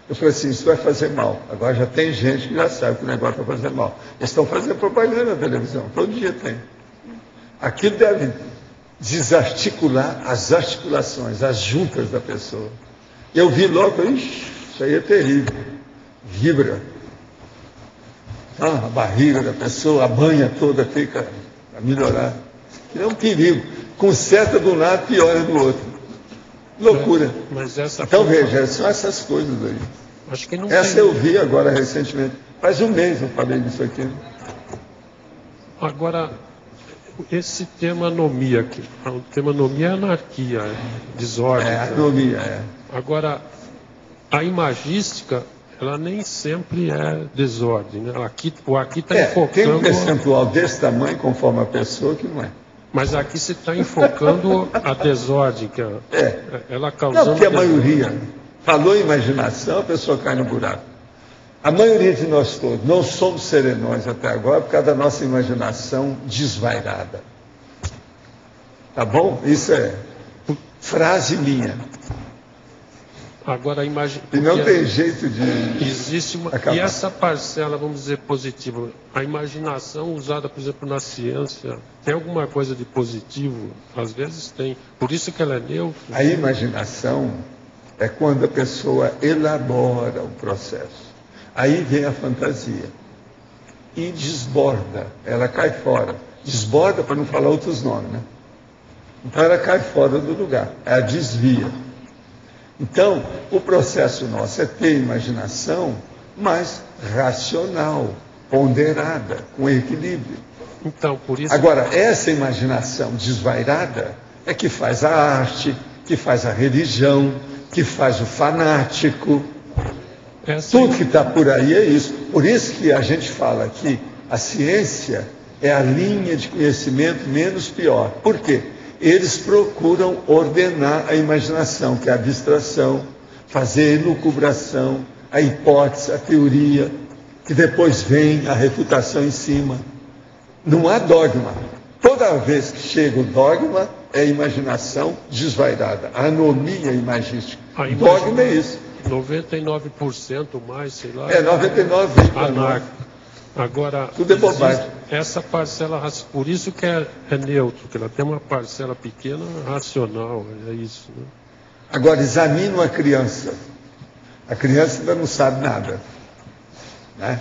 Eu falei assim, isso vai fazer mal. Agora já tem gente que já sabe que o negócio vai fazer mal. Eles estão fazendo propaganda na televisão, todo dia tem. Aquilo deve desarticular as articulações, as juntas da pessoa. Eu vi logo, isso aí é terrível. Vibra. A barriga da pessoa, a banha toda fica a melhorar. É um perigo. Conserta de um lado, piora do outro. Loucura.
Mas essa
Então veja, são essas coisas aí.
Acho que não
Essa
tem...
eu vi agora recentemente. Faz um mês eu falei disso aqui.
Agora, esse tema anomia aqui. O tema anomia é anarquia, desordem.
Anomia,
Agora, a imagística, ela nem sempre é desordem. Né? Aqui está enfocando...
Tem um percentual desse tamanho, conforme a pessoa, que não é.
Mas aqui você está enfocando a desordem, que ela causando...
Não, porque a
desordem.
maioria, falou em imaginação, a pessoa cai no buraco. A maioria de nós todos não somos serenões até agora por causa da nossa imaginação desvairada. Tá bom? Isso é frase minha.
Agora,
E não tem jeito de
existe uma...
acabar.
E essa parcela, vamos dizer, positiva, a imaginação usada, por exemplo, na ciência, tem alguma coisa de positivo? Às vezes tem. Por isso que ela é neutra.
A imaginação é quando a pessoa elabora o processo. Aí vem a fantasia. E desborda, ela cai fora. Desborda para não falar outros nomes, né? Então ela cai fora do lugar, ela desvia. Então, o processo nosso é ter imaginação, mas racional, ponderada, com equilíbrio.
Então, por isso...
Agora, essa imaginação desvairada é que faz a arte, que faz a religião, que faz o fanático. Tudo que está por aí é isso. Por isso que a gente fala que a ciência é a linha de conhecimento menos pior. Por quê? Eles procuram ordenar a imaginação, que é a abstração, fazer a elucubração, a hipótese, a teoria, que depois vem a refutação em cima. Não há dogma. Toda vez que chega o dogma, é imaginação desvairada, a anomia imagística. Dogma é isso.
99% mais, sei lá.
99%.
Anárquico. Agora,
tudo é bobagem.
Essa parcela, por isso que é neutro, que ela tem uma parcela pequena racional, é isso. Né?
Agora, examine uma criança. A criança ainda não sabe nada. Né?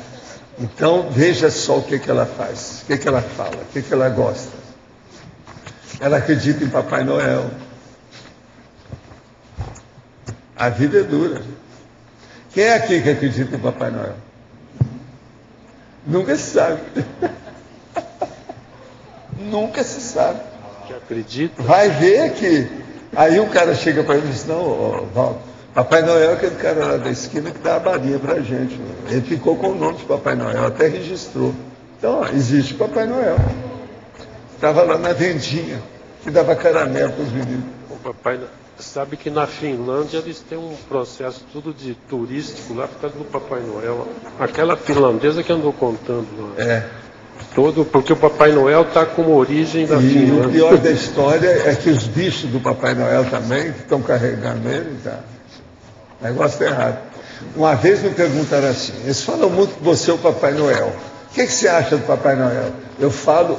Então, veja só o que ela faz, o que ela fala, o que ela gosta. Ela acredita em Papai Noel. A vida é dura. Quem é aqui que acredita em Papai Noel? Nunca se sabe. Nunca se sabe.
Que acredita?
Vai ver que... Aí o cara chega para ele e diz, não, Valdo, Papai Noel é aquele cara lá da esquina que dá a balinha para a gente. Ele ficou com o nome de Papai Noel, até registrou. Então, existe Papai Noel. Estava lá na vendinha, que dava caramelo para os meninos.
O Papai Noel... Sabe que na Finlândia eles têm um processo tudo de turístico lá por causa do Papai Noel. Aquela finlandesa que andou contando lá. Porque o Papai Noel está como origem da Finlândia.
E o pior da história é que os bichos do Papai Noel também, que estão carregando ele, tá? O negócio é errado. Uma vez me perguntaram assim, eles falam muito que você é o Papai Noel. O que você acha do Papai Noel? Eu falo,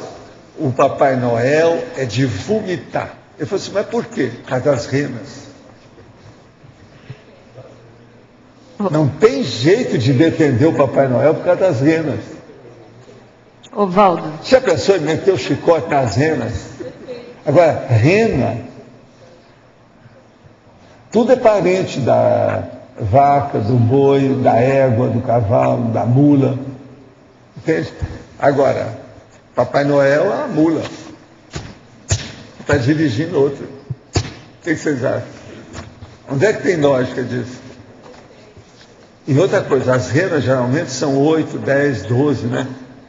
o Papai Noel é de vomitar. Eu falei assim, mas por quê? Por causa das renas. Não tem jeito de defender o Papai Noel por causa das renas.
Ô, Valdo.
Já pensou em meter o chicote nas renas? Agora, rena, tudo é parente da vaca, do boi, da égua, do cavalo, da mula. Entende? Agora, Papai Noel é a mula. Está dirigindo outro. O que vocês acham? Onde é que tem lógica disso? E outra coisa, as renas geralmente são 8, 10, 12, né?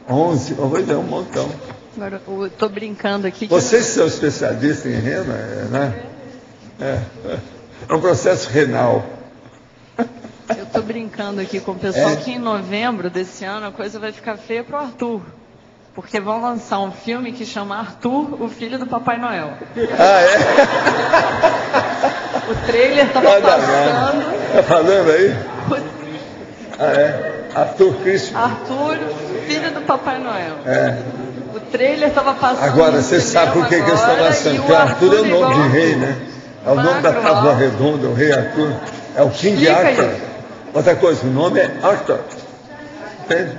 11, um montão.
Agora, eu estou brincando aqui.
Vocês são especialistas em rena, né? É um processo renal.
Eu estou brincando aqui com o pessoal que em novembro desse ano a coisa vai ficar feia para o Arthur. Porque vão lançar um filme que chama Arthur, o filho do Papai Noel.
Ah, é?
O trailer estava passando.
Está falando aí? Arthur Cristo.
Arthur, filho do Papai Noel. O trailer estava passando.
Agora, você sabe por que eles estão lançando? Porque Arthur é o nome de rei, né? É o nome da Tábua Redonda, o rei Arthur. É o King Arthur. Outra coisa, o nome é Arthur. Entende?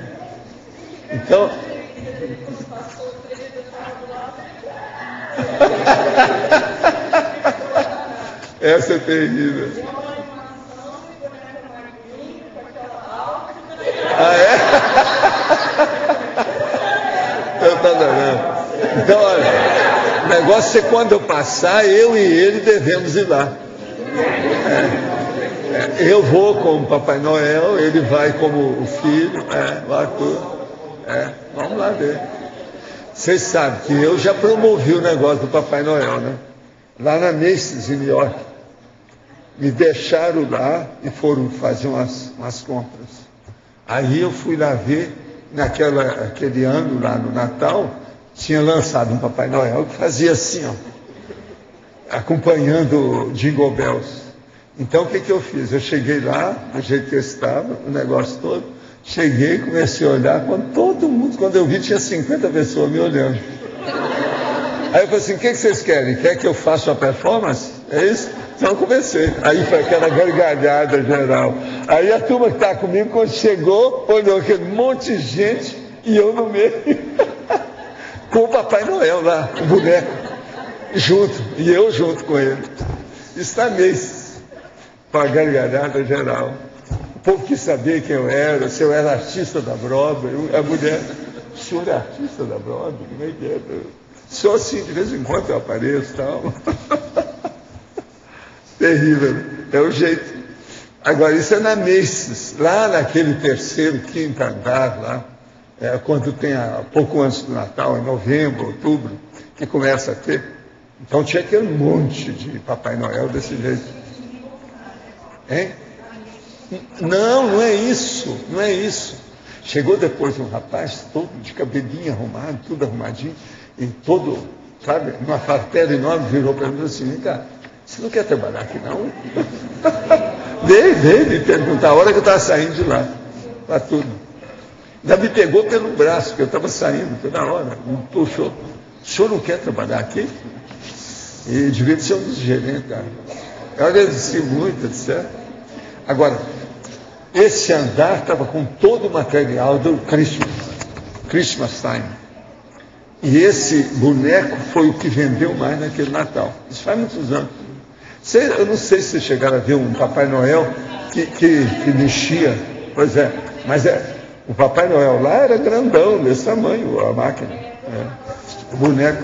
Então... Essa é terrível. Eu tô adorando. Então, olha, o negócio é quando eu passar, eu e ele devemos ir lá. Eu vou como Papai Noel, ele vai como o filho, o Arthur. Vamos lá ver. Vocês sabem que eu já promovi o negócio do Papai Noel, né? Lá na Macy's, em New York. Me deixaram lá e foram fazer umas compras. Aí eu fui lá ver, aquele ano, lá no Natal, tinha lançado um Papai Noel que fazia assim, ó, acompanhando Jingle Bells. Então o que eu fiz? Eu cheguei lá, do jeito que eu estava, o negócio todo, cheguei, comecei a olhar, quando eu vi, tinha 50 pessoas me olhando. Aí eu falei assim, o que vocês querem? Quer que eu faça uma performance? É isso? Então eu comecei. Aí foi aquela gargalhada geral. Aí a turma que está comigo, quando chegou, olhou aquele monte de gente e eu no meio. com o Papai Noel lá, o boneco, junto, e eu junto com ele. Está mês, para a gargalhada geral. O povo quis saber quem eu era, se eu era artista da Broadway. A mulher, o senhor é artista da Broadway? Como é que é? Só assim, de vez em quando eu apareço e tal. Terrível, é o jeito. Agora, isso é na Macy's, lá naquele terceiro, quinto andar, lá, quando tem pouco antes do Natal, em novembro, outubro, que começa a ter. Então tinha aquele monte de Papai Noel desse jeito. Hein? Não, não é isso, não é isso. Chegou depois um rapaz todo de cabelinho arrumado, tudo arrumadinho, e todo, sabe, numa fartela enorme, virou para mim e disse assim: vem cá, você não quer trabalhar aqui não? Veio me perguntar a hora que eu estava saindo de lá, para tudo. Ainda me pegou pelo braço, porque eu estava saindo toda hora, me puxou. O senhor não quer trabalhar aqui? E devia ser um dos gerentes, cara. Eu agradeci muito, etc. Agora, esse andar estava com todo o material do Christmas Time. E esse boneco foi o que vendeu mais naquele Natal. Isso faz muitos anos. Eu não sei se vocês chegaram a ver um Papai Noel que mexia. Pois é, mas o Papai Noel lá era grandão, desse tamanho, a máquina. O boneco.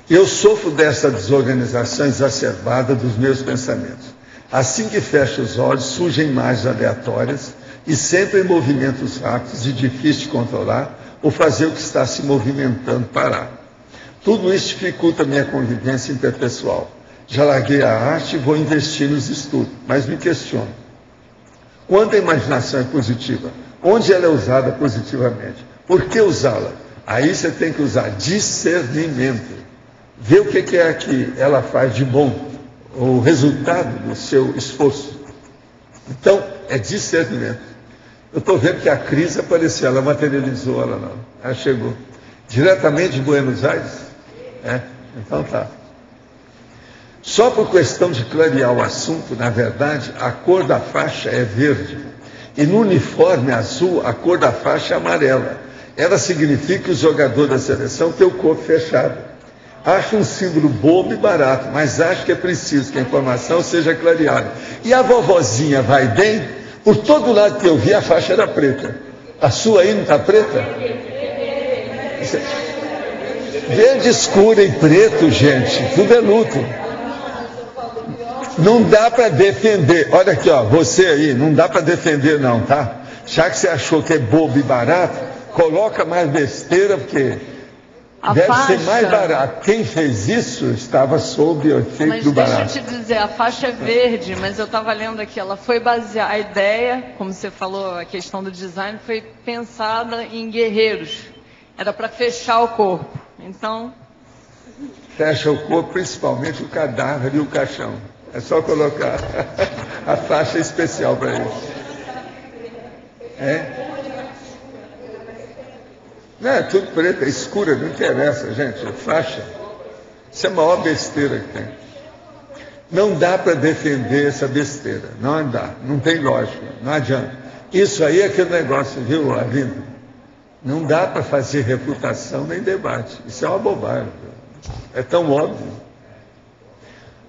Eu sofro dessa desorganização exacerbada dos meus pensamentos. Assim que fecho os olhos, surgem imagens aleatórias e sempre em movimentos rápidos e difíceis de controlar ou fazer o que está se movimentando parar. Tudo isso dificulta a minha convivência interpessoal. Já larguei a arte e vou investir nos estudos, mas me questiono. Quando a imaginação é positiva, onde ela é usada positivamente? Por que usá-la? Aí você tem que usar discernimento. Ver o que é que ela faz de bom, o resultado do seu esforço. Então, é discernimento. Eu estou vendo que a crise apareceu, ela materializou, ela chegou. Diretamente de Buenos Aires? Então tá. Só por questão de clarear o assunto, na verdade, a cor da faixa é verde. E no uniforme azul, a cor da faixa é amarela. Ela significa que o jogador da seleção tem o corpo fechado. Acho um símbolo bobo e barato, mas acho que é preciso que a informação seja clareada. E a vovozinha vai bem? Por todo lado que eu vi, a faixa era preta. A sua aí não está preta? Verde escuro e preto, gente, tudo é luto. Não dá para defender. Olha aqui, ó, você aí, não dá para defender não, tá? Já que você achou que é bobo e barato, coloca mais besteira, porque deve ser mais barato. Quem fez isso estava sob o efeito do barato.
Mas deixa eu te dizer, a faixa é verde, mas eu estava lendo aqui, ela foi baseada, a ideia, como você falou, a questão do design, foi pensada em guerreiros. Era para fechar o corpo. Então...
Fecha o corpo, principalmente o cadáver e o caixão. É só colocar a faixa especial para isso. Não, é tudo preto, é escura, não interessa, gente. É faixa. Isso é a maior besteira que tem. Não dá para defender essa besteira. Não dá. Não tem lógica. Não adianta. Isso aí é aquele negócio, viu, Arlindo? Não dá para fazer refutação nem debate. Isso é uma bobagem. É tão óbvio.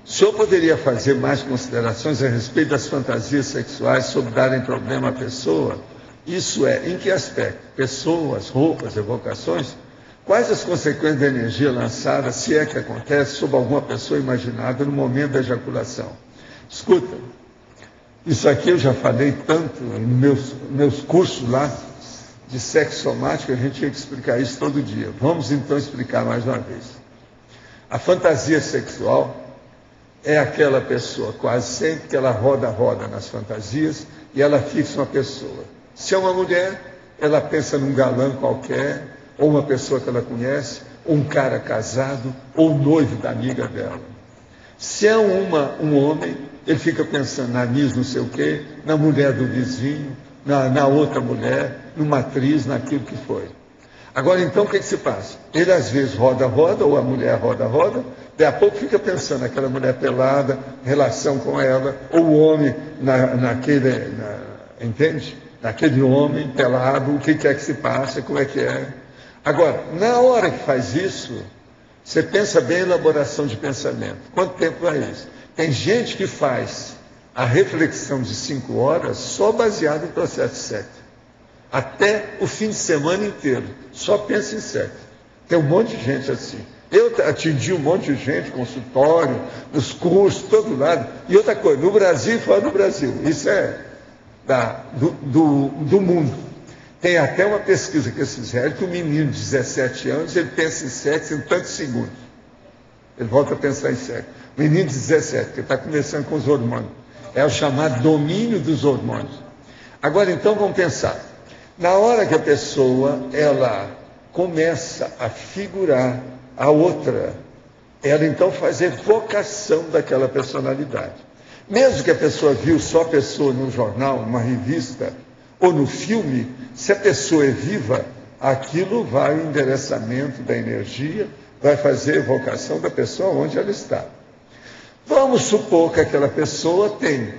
O senhor poderia fazer mais considerações a respeito das fantasias sexuais sobre darem problema à pessoa? Isso é, em que aspecto? Pessoas, roupas, evocações? Quais as consequências da energia lançada, se é que acontece, sobre alguma pessoa imaginada no momento da ejaculação? Escuta, isso aqui eu já falei tanto nos meus cursos lá de sexo somático, a gente tinha que explicar isso todo dia. Vamos então explicar mais uma vez. A fantasia sexual é aquela pessoa, quase sempre, que ela roda nas fantasias e ela fixa uma pessoa. Se é uma mulher, ela pensa num galã qualquer, ou uma pessoa que ela conhece, ou um cara casado, ou o noivo da amiga dela. Se é um homem, ele fica pensando na Miss não sei o quê, na mulher do vizinho, na outra mulher, numa atriz, naquilo que foi. Agora, então, o que se passa? Ele, às vezes, roda, ou a mulher roda, daí a pouco fica pensando naquela mulher pelada, relação com ela, ou o homem entende? Naquele homem pelado, o que é que se passa, como é que é. Agora, na hora que faz isso, você pensa bem em elaboração de pensamento. Quanto tempo vai isso? Tem gente que faz a reflexão de 5 horas só baseado em processo de sexo. Até o fim de semana inteiro. Só pensa em sexo. Tem um monte de gente assim. Eu atendi um monte de gente, consultório, nos cursos, todo lado. E outra coisa, no Brasil e fora do Brasil. Isso é do mundo. Tem até uma pesquisa que eles fizeram que um menino de 17 anos, ele pensa em sexo em tantos segundos. Ele volta a pensar em sexo. O menino de 17, que está começando com os hormônios. É o chamado domínio dos hormônios. Agora, então, vamos pensar. Na hora que a pessoa, ela começa a figurar a outra, ela então faz evocação daquela personalidade. Mesmo que a pessoa viu só a pessoa no jornal, numa revista, ou no filme, se a pessoa é viva, aquilo vai ao endereçamento da energia, vai fazer evocação da pessoa onde ela está. Vamos supor que aquela pessoa tem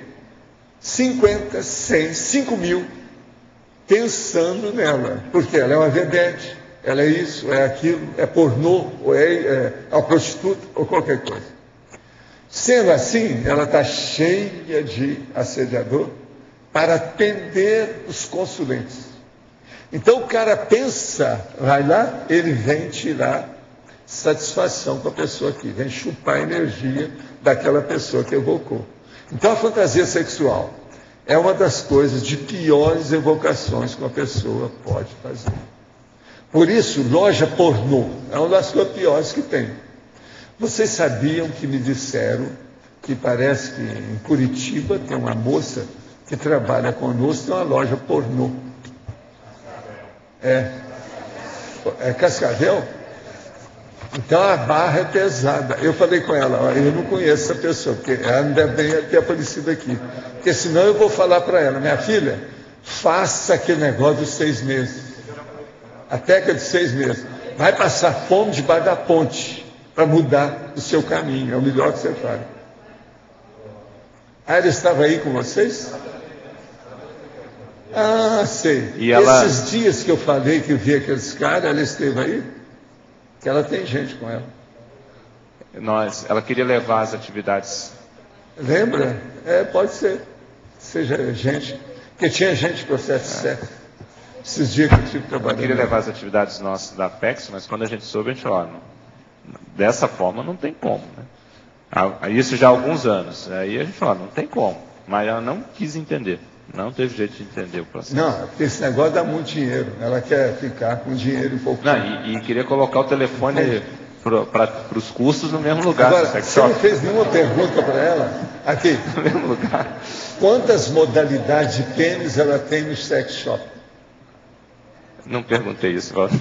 50, 100, 5 mil pensando nela, porque ela é uma vedete, ela é isso, é aquilo, é pornô, ou é uma prostituta, ou qualquer coisa. Sendo assim, ela está cheia de assediador para atender os consulentes. Então o cara pensa, vai lá, ele vem tirar satisfação com a pessoa aqui, vem chupar a energia daquela pessoa que evocou. Então a fantasia sexual é uma das coisas de piores evocações que uma pessoa pode fazer. Por isso, loja pornô é uma das coisas piores que tem. Vocês sabiam que me disseram que parece que em Curitiba tem uma moça que trabalha conosco, tem uma loja pornô. É Cascavel? Então a barra é pesada. Eu falei com ela, ó, eu não conheço essa pessoa, porque ela não deve nem ter aparecido aqui. Porque senão eu vou falar para ela, minha filha, faça aquele negócio dos 6 meses. A técnica de 6 meses. Vai passar fome debaixo da ponte para mudar o seu caminho. É o melhor que você faz. Ah, ela estava aí com vocês? Ah, sei.
E ela...
Esses dias que eu falei que eu vi aqueles caras, ela esteve aí? Que ela tem gente com ela.
Ela queria levar as atividades.
Lembra? Pode ser. Seja gente. Porque tinha gente com processo de sexo. Esses dias que eu tive trabalhando.
Ela queria levar as atividades nossas da Apex, mas quando a gente soube, a gente falou, dessa forma não tem como. Né? Isso já há alguns anos. Aí a gente falou, não tem como. Mas ela não quis entender. Não teve jeito de entender o processo.
Não, porque esse negócio dá muito dinheiro. Ela quer ficar com dinheiro um pouco.
Não, e queria colocar o telefone para os custos no mesmo lugar.
Agora, você não fez nenhuma pergunta para ela? Aqui.
No mesmo lugar.
Quantas modalidades de pênis ela tem no sex shop?
Não perguntei isso, Walter.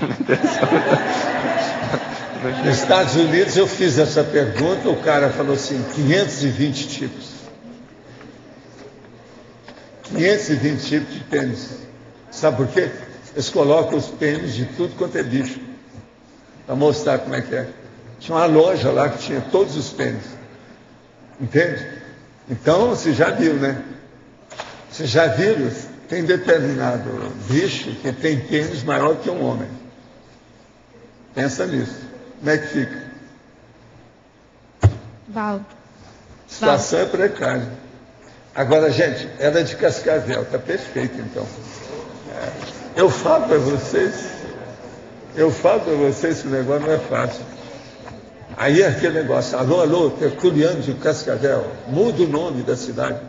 Nos Estados Unidos eu fiz essa pergunta, o cara falou assim, 520 tipos. 520 tipos de pênis. Sabe por quê? Eles colocam os pênis de tudo quanto é bicho. Para mostrar como é que é. Tinha uma loja lá que tinha todos os pênis. Entende? Então, você já viu, né? Você já viu? Tem determinado bicho que tem pênis maior que um homem. Pensa nisso. Como é que fica?
Val.
A situação é precária. Agora, gente, ela é de Cascavel, está perfeito, então. Eu falo para vocês que o negócio não é fácil. Aí é aquele negócio, alô, Tertuliano de Cascavel, muda o nome da cidade.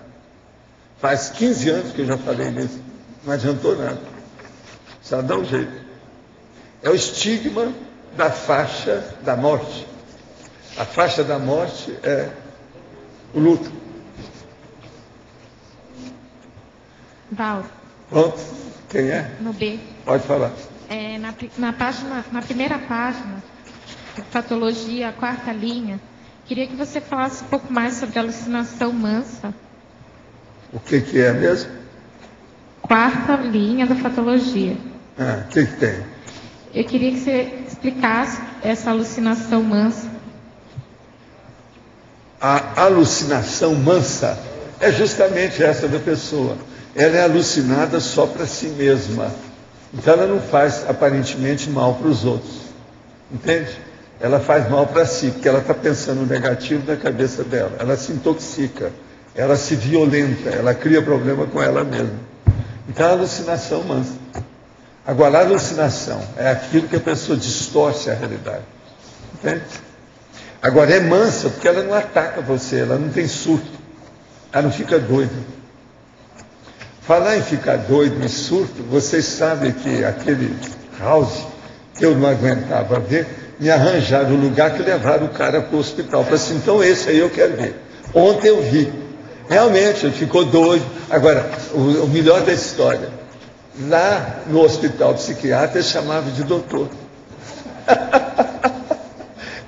Faz 15 anos que eu já falei nisso, não adiantou nada. Só dá um jeito. É o estigma da faixa da morte. A faixa da morte é o luto.
Val.
Pronto. Quem é?
No B.
Pode falar.
Na primeira página, patologia, a 4ª linha, queria que você falasse um pouco mais sobre a alucinação mansa.
O que é mesmo?
4ª linha da patologia.
O que tem?
Eu queria que você explicasse essa alucinação mansa.
A alucinação mansa é justamente essa da pessoa. Ela é alucinada só para si mesma. Então ela não faz aparentemente mal para os outros, entende? Ela faz mal para si, porque ela está pensando negativo na cabeça dela, ela se intoxica, ela se violenta, ela cria problema com ela mesma. Então a alucinação mansa. Agora a alucinação é aquilo que a pessoa distorce a realidade, entende? Agora é mansa porque ela não ataca você, ela não tem surto, ela não fica doida. Falar em ficar doido e surto, vocês sabem que aquele House, que eu não aguentava ver, me arranjaram o lugar que levaram o cara para o hospital. Eu falei assim, então esse aí eu quero ver. Ontem eu vi. Realmente, ele ficou doido. Agora, o melhor da história, lá no hospital psiquiatra, eles chamavam de doutor.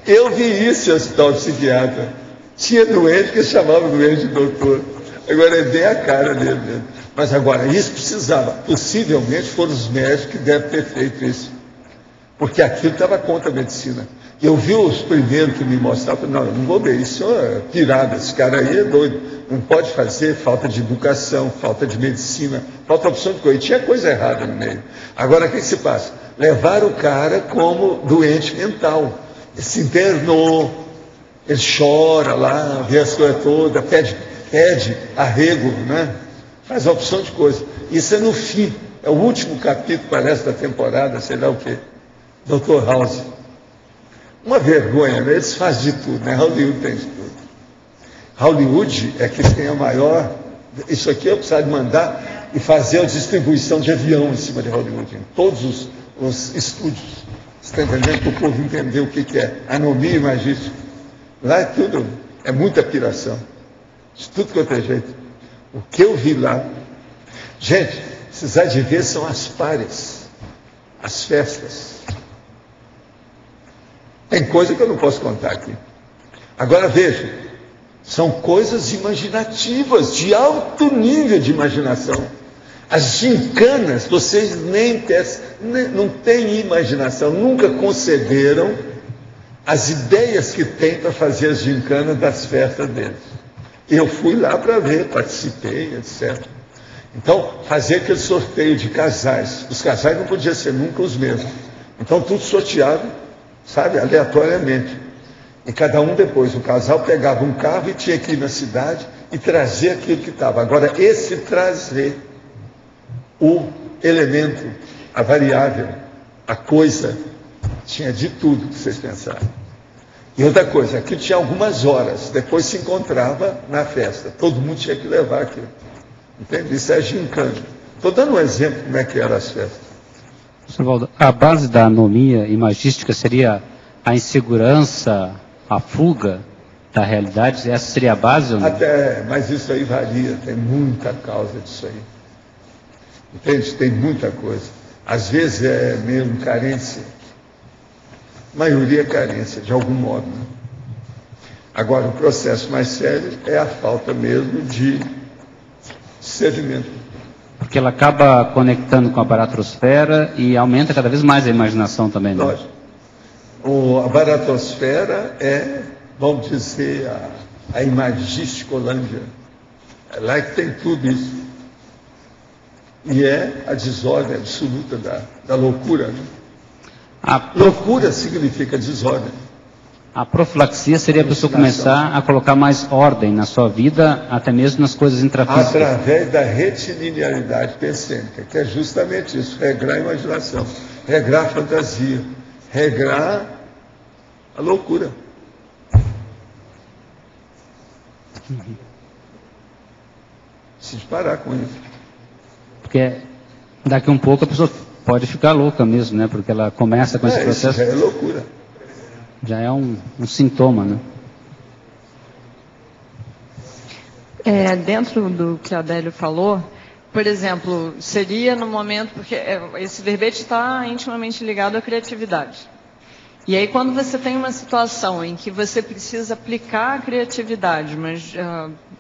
Eu vi isso no hospital psiquiatra. Tinha doente que chamava o doente de doutor. Agora é bem a cara dele mesmo. Mas agora, isso precisava. Possivelmente foram os médicos que devem ter feito isso. Porque aquilo estava contra a medicina. Eu vi os primeiros que me mostravam, não, eu não vou ver, isso é pirada, esse cara aí é doido. Não pode fazer, falta de educação, falta de medicina, falta opção de coisa. E tinha coisa errada no meio. Agora, o que se passa? Levaram o cara como doente mental. Ele se internou, ele chora lá, vê as coisas todas, pede arrego, né? Faz a opção de coisa. Isso é no fim, é o último capítulo, parece, da temporada, sei lá o quê. Dr. House. Uma vergonha, né? Eles fazem de tudo, né? Hollywood tem de tudo. Hollywood é que tem a maior... Isso aqui eu preciso mandar e fazer a distribuição de avião em cima de Hollywood, em todos os estúdios. Você está entendendo? Para o povo entender o que é anomia imagística. Lá é tudo, é muita piração. De tudo quanto é jeito. O que eu vi lá... Gente, precisar de ver são as páreas, as festas. Tem coisa que eu não posso contar aqui. Agora veja, são coisas imaginativas, de alto nível de imaginação. As gincanas, vocês não têm imaginação, nunca conceberam as ideias que tem para fazer as gincanas das festas deles. Eu fui lá para ver, participei, etc. Então, fazer aquele sorteio de casais. Os casais não podiam ser nunca os mesmos. Então, tudo sorteado, sabe, aleatoriamente. E cada um depois, o casal pegava um carro e tinha que ir na cidade e trazer aquilo que estava. Agora, esse trazer o elemento, a variável, a coisa, tinha de tudo que vocês pensaram. E outra coisa, aquilo tinha algumas horas, depois se encontrava na festa. Todo mundo tinha que levar aquilo. Entende? Isso é gincana. Estou dando um exemplo de como é que eram as festas.
Sr. Valdo, a base da anomia imagística seria a insegurança, a fuga da realidade? Essa seria a base? Ou não?
Até, mas isso aí varia, tem muita causa disso aí. Entende? Tem muita coisa. Às vezes é mesmo carência. A maioria é carência, de algum modo. Né? Agora, o processo mais sério é a falta mesmo de sedimento.
Porque ela acaba conectando com a baratrosfera e aumenta cada vez mais a imaginação também. Né?
Lógico. A baratrosfera é, vamos dizer, a imagísticolândia. É lá que tem tudo isso. E é a desordem absoluta da loucura. Né? Loucura significa desordem.
A profilaxia seria a pessoa começar a colocar mais ordem na sua vida, até mesmo nas coisas intrafísicas.
Através da retilinearidade pensênica, que é justamente isso, regrar a imaginação, regrar a fantasia, regrar a loucura. Se parar com isso.
Porque daqui um pouco a pessoa pode ficar louca mesmo, né? Porque ela começa com esse processo.
Isso já é loucura.
Já é um sintoma, né?
Dentro do que a Adélio falou, por exemplo, seria no momento, porque esse verbete está intimamente ligado à criatividade. E aí quando você tem uma situação em que você precisa aplicar a criatividade, mas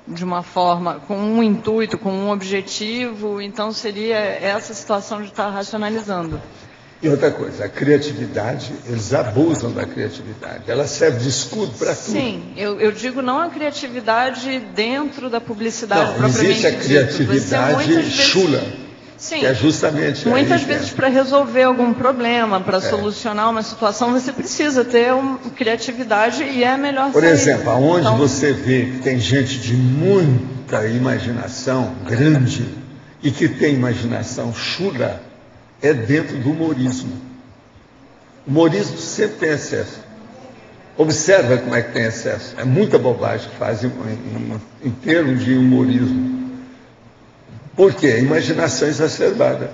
de uma forma, com um intuito, com um objetivo, então seria essa situação de estar racionalizando.
E outra coisa, a criatividade, eles abusam da criatividade. Ela serve de escudo para tudo.
Sim, eu digo não a criatividade dentro da publicidade
não,
propriamente
existe a criatividade chula.
Sim.
Que é justamente
muitas vezes para resolver algum problema, para solucionar uma situação, você precisa ter criatividade e é melhor
Por
sair.
exemplo, aonde você vê que tem gente de muita imaginação grande e que tem imaginação chula, é dentro do humorismo. O humorismo sempre tem excesso. Observa como é que tem excesso. É muita bobagem que fazem em termos de humorismo. Por quê? Imaginação exacerbada.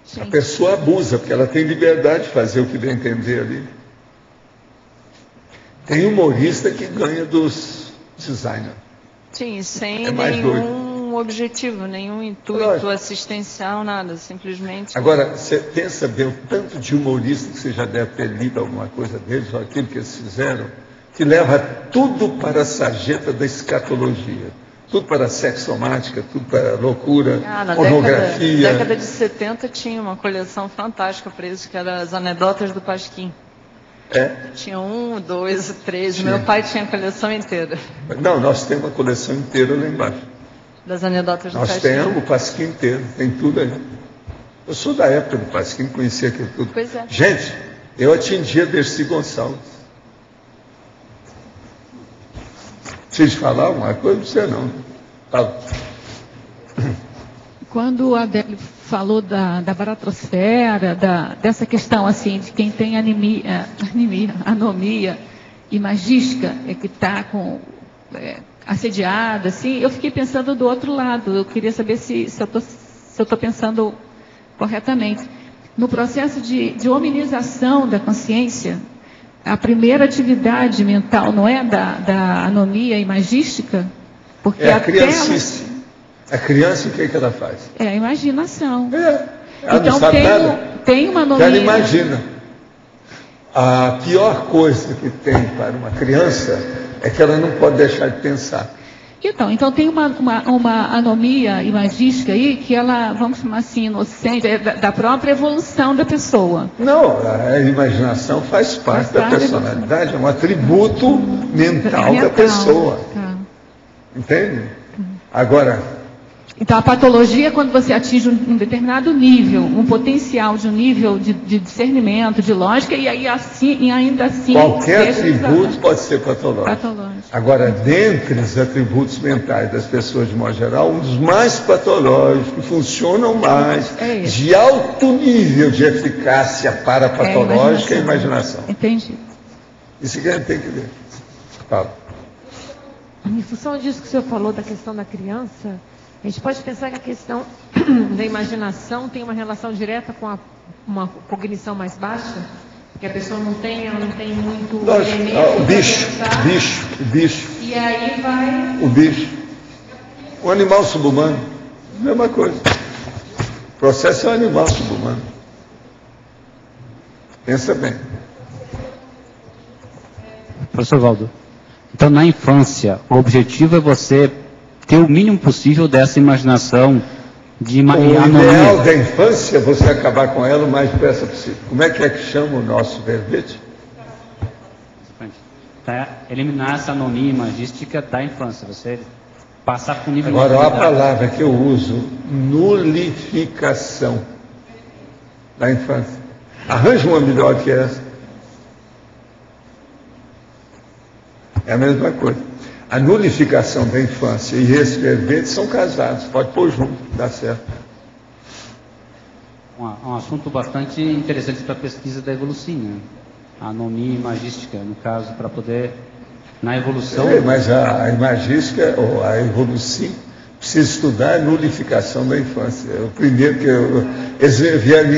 Sim. A pessoa abusa, porque ela tem liberdade de fazer o que bem entender ali. Tem humorista que ganha dos designers.
Sim, sem nenhum objetivo, nenhum intuito assistencial, nada, simplesmente...
Agora, você pensa bem o tanto de humorista que você já deve ter lido alguma coisa deles, ou aquilo que eles fizeram, que leva tudo para a sarjeta da escatologia. Tudo para sexomática, tudo para loucura, pornografia.
Na década de 70 tinha uma coleção fantástica para isso, que era as anedotas do Pasquim. Tinha 1, 2, 3. Meu pai tinha a coleção inteira.
Não, nós temos uma coleção inteira lá embaixo.
Das anedotas do Pasquim.
Nós temos o Pasquim inteiro, tem tudo aí. Eu sou da época do Pasquim, conhecia aquilo tudo.
Pois é.
Gente, eu atingia Dercy Gonçalves. Preciso falar alguma coisa? Não sei não. Fala.
Quando o Adélio falou da baratrosfera, dessa questão assim, de quem tem anomia imagística, que está assediada, assim, eu fiquei pensando do outro lado. Eu queria saber se eu estou pensando corretamente. No processo de hominização da consciência, a primeira atividade mental não é da anomia imagística? Porque
a criancice. A criança, o que ela faz?
É a imaginação.
Ela
então
não sabe nada.
Tem uma anomia.
Ela imagina. A pior coisa que tem para uma criança é que ela não pode deixar de pensar.
Então tem uma anomia imagística aí que ela, vamos chamar assim, inocente, da própria evolução da pessoa.
Não, a imaginação faz parte da personalidade, é um atributo mental da pessoa. Entende?
Agora... Então, a patologia é quando você atinge um determinado nível, um potencial de um nível de discernimento, de lógica, e aí ainda assim...
Qualquer atributo pode ser patológico. Agora, dentre os atributos mentais das pessoas de modo geral, um dos mais patológicos, que funcionam mais, de alto nível de eficácia parapatológica, é a imaginação.
Entendi.
Isso que a gente tem que ver. Fala.
Em função disso que o senhor falou da questão da criança, a gente pode pensar que a questão da imaginação tem uma relação direta com uma cognição mais baixa? Porque a pessoa não tem muito...
O bicho.
E aí vai...
O bicho. O animal subhumano. Mesma coisa. O processo é um animal subhumano. Pensa bem.
Professor Valdo, então na infância, o objetivo é você ter o mínimo possível dessa imaginação de
O ideal da infância é você acabar com ela o mais depressa possível. Como é que chama o nosso verbete?
Eliminar essa anomia imagística da infância, você passar para o nível...
Agora, olha a palavra que eu uso, nulificação da infância. Arranja uma melhor que essa. É a mesma coisa. A nulificação da infância e esse verbete são casados, pode pôr junto, dá certo.
Um assunto bastante interessante para a pesquisa da Evolucine, a anomia imagística, no caso, para poder, na evolução...
mas a imagística, ou a Evolucine, precisa estudar a nulificação da infância. O primeiro que eles vieram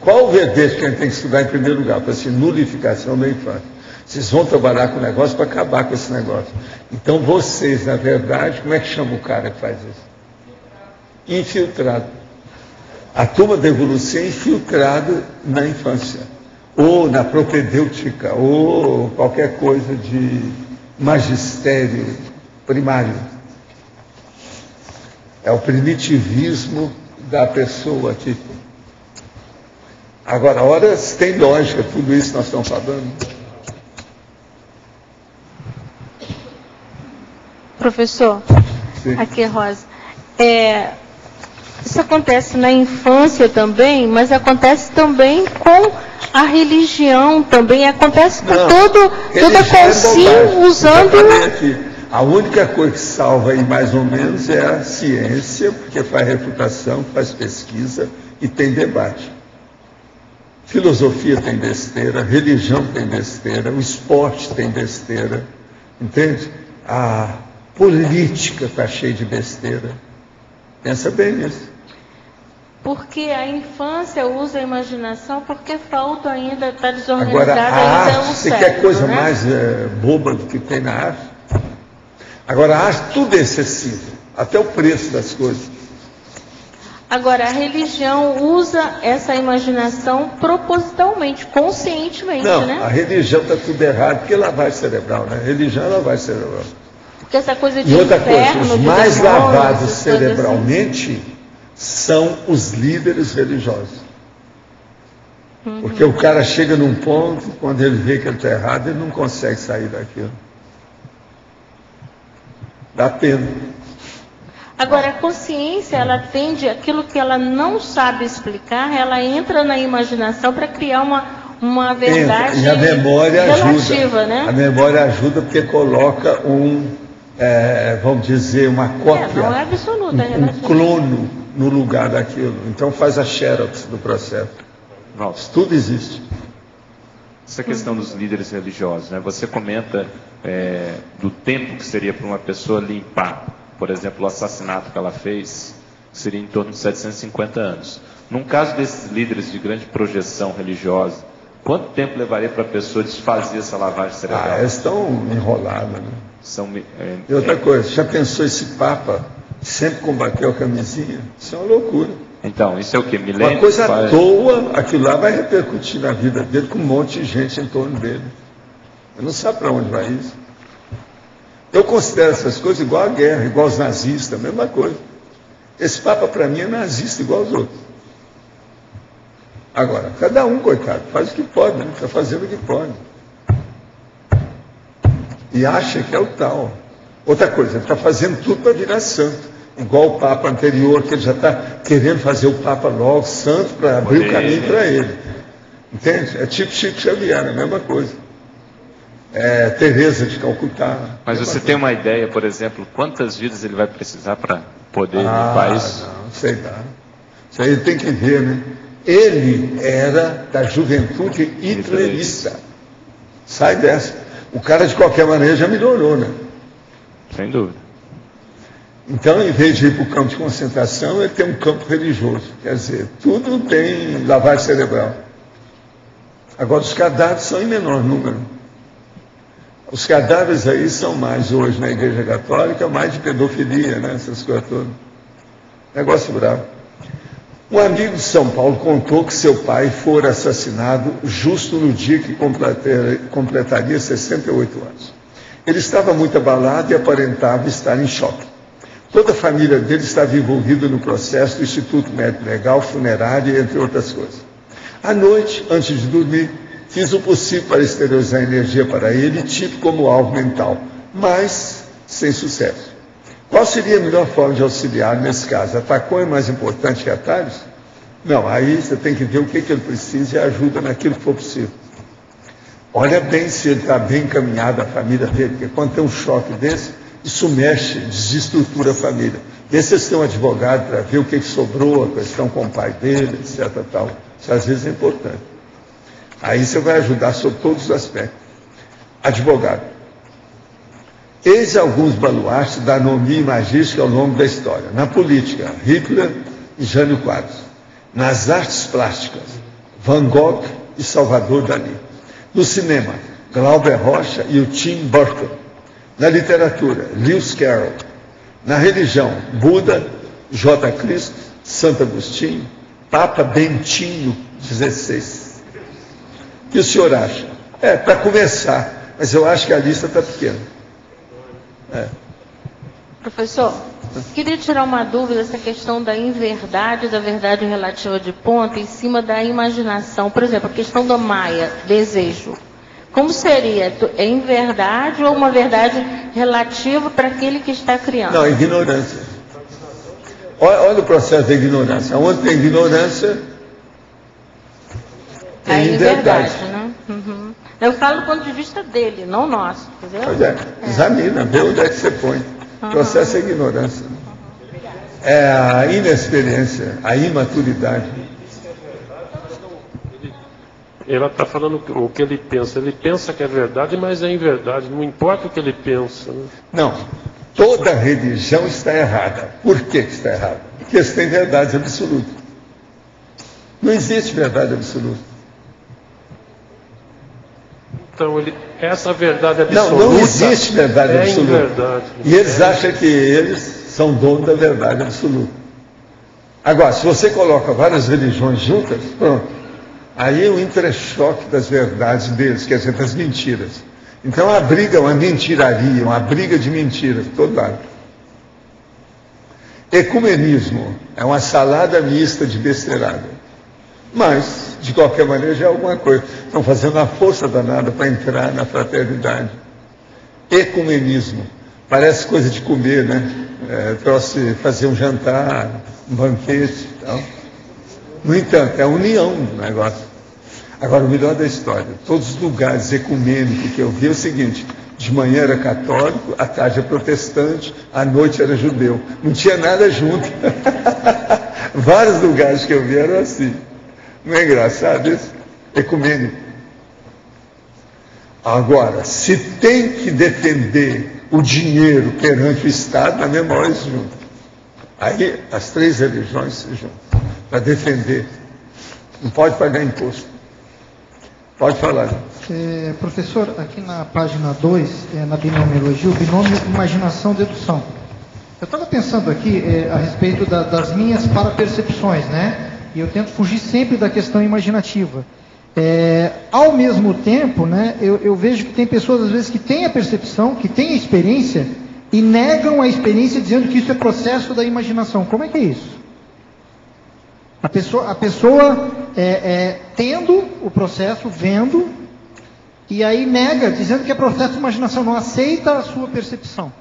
qual o verbete que a gente tem que estudar em primeiro lugar? Para assim, nulificação da infância. Vocês vão trabalhar com o negócio para acabar com esse negócio. Então vocês, na verdade, como é que chama o cara que faz isso? Infiltrado. A turma da evolução é infiltrada na infância, ou na propedêutica, ou qualquer coisa de magistério primário. É o primitivismo da pessoa aqui. Agora, horas tem lógica tudo isso que nós estamos falando.
Professor,
Sim.
aqui é Rosa. Isso acontece na infância também, mas acontece também com a religião, também acontece com toda a consim usando...
A única coisa que salva aí mais ou menos é a ciência, porque faz refutação, faz pesquisa e tem debate. Filosofia tem besteira, religião tem besteira, o esporte tem besteira, entende? A política está cheia de besteira. Pensa bem nisso.
Porque a infância usa a imaginação porque falta ainda, está desorganizada ainda o cérebro.
Você quer coisa mais boba do que tem na arte? Agora, a arte tudo é excessivo, até o preço das coisas.
Agora, a religião usa essa imaginação propositalmente, conscientemente,
não,
né?
A religião está tudo errado, porque é lavagem cerebral, né? A religião é lavagem cerebral.
Porque essa coisa de
e outra
inferno,
coisa, os mais lavados cerebralmente são os líderes religiosos. Porque o cara chega num ponto, quando ele vê que ele está errado, ele não consegue sair daquilo. Dá pena.
Agora, a consciência, ela tende, aquilo que ela não sabe explicar, ela entra na imaginação para criar uma verdade
e a memória
relativa,
ajuda,
né?
A memória ajuda porque coloca vamos dizer, uma cópia,
não é absoluta, é
um clono no lugar daquilo. Então faz a xerox do processo. Isso tudo existe.
Essa questão dos líderes religiosos, né? Você comenta do tempo que seria para uma pessoa limpar, por exemplo, o assassinato que ela fez, seria em torno de 750 anos. Num caso desses líderes de grande projeção religiosa, quanto tempo levaria para a pessoa desfazer essa lavagem cerebral?
Eles estão enrolados, né? E outra coisa, já pensou esse Papa sempre combateu a camisinha? Isso é uma loucura.
Então, isso é o quê? Milênio?
Uma coisa à toa, aquilo lá vai repercutir na vida dele com um monte de gente em torno dele. Ele não sabe para onde vai isso. Eu considero essas coisas igual a guerra, igual aos nazistas, a mesma coisa. Esse Papa para mim é nazista igual aos outros. Agora, cada um, coitado, faz o que pode, né? Está fazendo o que pode. E acha que é o tal. Outra coisa, ele está fazendo tudo para virar santo. Igual o Papa anterior, que ele já está querendo fazer o Papa logo santo para abrir o caminho para ele. Entende? É tipo Chico Xavier, a mesma coisa. Teresa de Calcutá.
Mas você tem uma ideia, por exemplo, quantas vidas ele vai precisar para poder limpar isso?
Não, sei lá. Isso aí tem que ver, né? Ele era da juventude hitlerista. Sai dessa. O cara, de qualquer maneira, já melhorou, né?
Sem dúvida.
Então, em vez de ir para o campo de concentração, ele tem um campo religioso. Quer dizer, tudo tem lavagem cerebral. Agora, os cadáveres são em menor número. Os cadáveres aí são mais, hoje, na Igreja Católica, mais de pedofilia, né? Essas coisas todas. Negócio bravo. Um amigo de São Paulo contou que seu pai fora assassinado justo no dia que completaria 68 anos. Ele estava muito abalado e aparentava estar em choque. Toda a família dele estava envolvida no processo do Instituto Médico Legal, funerária, entre outras coisas. À noite, antes de dormir, fiz o possível para exteriorizar energia para ele, tido como alvo mental, mas sem sucesso. Qual seria a melhor forma de auxiliar nesse caso? Atacou é mais importante que atalhos? Não, aí você tem que ver o que ele precisa e ajuda naquilo que for possível. Olha bem se ele está bem encaminhado, a família dele, porque quando tem um choque desse, isso mexe, desestrutura a família. Vê se eles têm um advogado para ver o que sobrou, a questão com o pai dele, etc. Tal. Isso às vezes é importante. Aí você vai ajudar sobre todos os aspectos. Advogado. Eis alguns baluartes da anomia imagística ao longo da história. Na política, Hitler e Jânio Quadros. Nas artes plásticas, Van Gogh e Salvador Dalí. No cinema, Glauber Rocha e o Tim Burton. Na literatura, Lewis Carroll. Na religião, Buda, J. Cristo, Santo Agostinho, Papa Bentinho XVI. O que o senhor acha? Para começar, mas eu acho que a lista está pequena.
Professor, queria tirar uma dúvida, essa questão da inverdade, da verdade relativa de ponto, em cima da imaginação. Por exemplo, a questão do Maia, desejo. Como seria? É inverdade ou uma verdade relativa para aquele que está criando?
Não, ignorância. Olha o processo da ignorância. Onde tem ignorância, tem liberdade.
Né? Uhum. Eu falo do ponto de vista dele, não nosso. Entendeu?
Pois é, examina, vê onde é que você põe. O processo é ignorância. É a inexperiência, a imaturidade.
Ela está falando o que ele pensa. Ele pensa que é verdade, mas é inverdade. Não importa o que ele pensa. Né?
Não. Toda religião está errada. Por que está errada? Porque eles têm verdade absoluta. Não existe verdade absoluta.
Então, essa verdade absoluta...
Não existe verdade absoluta.
Inverdade.
E eles acham que eles são donos da verdade absoluta. Agora, se você coloca várias religiões juntas, pronto. Aí é o entrechoque das verdades deles, quer dizer, das mentiras. Então a briga é uma mentiraria, uma briga de mentiras, todo lado. Ecumenismo é uma salada mista de besteirada. Mas, de qualquer maneira, já é alguma coisa. Estão fazendo uma força danada para entrar na fraternidade. Ecumenismo. Parece coisa de comer, né? Trouxe fazer um jantar, um banquete e tal. No entanto, é a união do negócio. Agora, o melhor da história, todos os lugares ecumênicos que eu vi é o seguinte: de manhã era católico, à tarde era protestante, à noite era judeu. Não tinha nada junto. Vários lugares que eu vi eram assim. Não é engraçado isso? Ecumênico. Agora, se tem que defender o dinheiro perante o Estado, na mesma hora se juntam. Aí as três religiões se juntam para defender. Não pode pagar imposto. Pode falar.
Professor, aqui na página 2, na binomiologia, o binômio imaginação-dedução. Eu estava pensando aqui a respeito das minhas parapercepções, né? E eu tento fugir sempre da questão imaginativa. Ao mesmo tempo, né, eu vejo que tem pessoas, às vezes, que têm a percepção, que têm a experiência, e negam a experiência dizendo que isso é processo da imaginação. Como é que é isso? A pessoa tendo o processo, vendo, e aí nega, dizendo que é processo de imaginação, não aceita a sua percepção.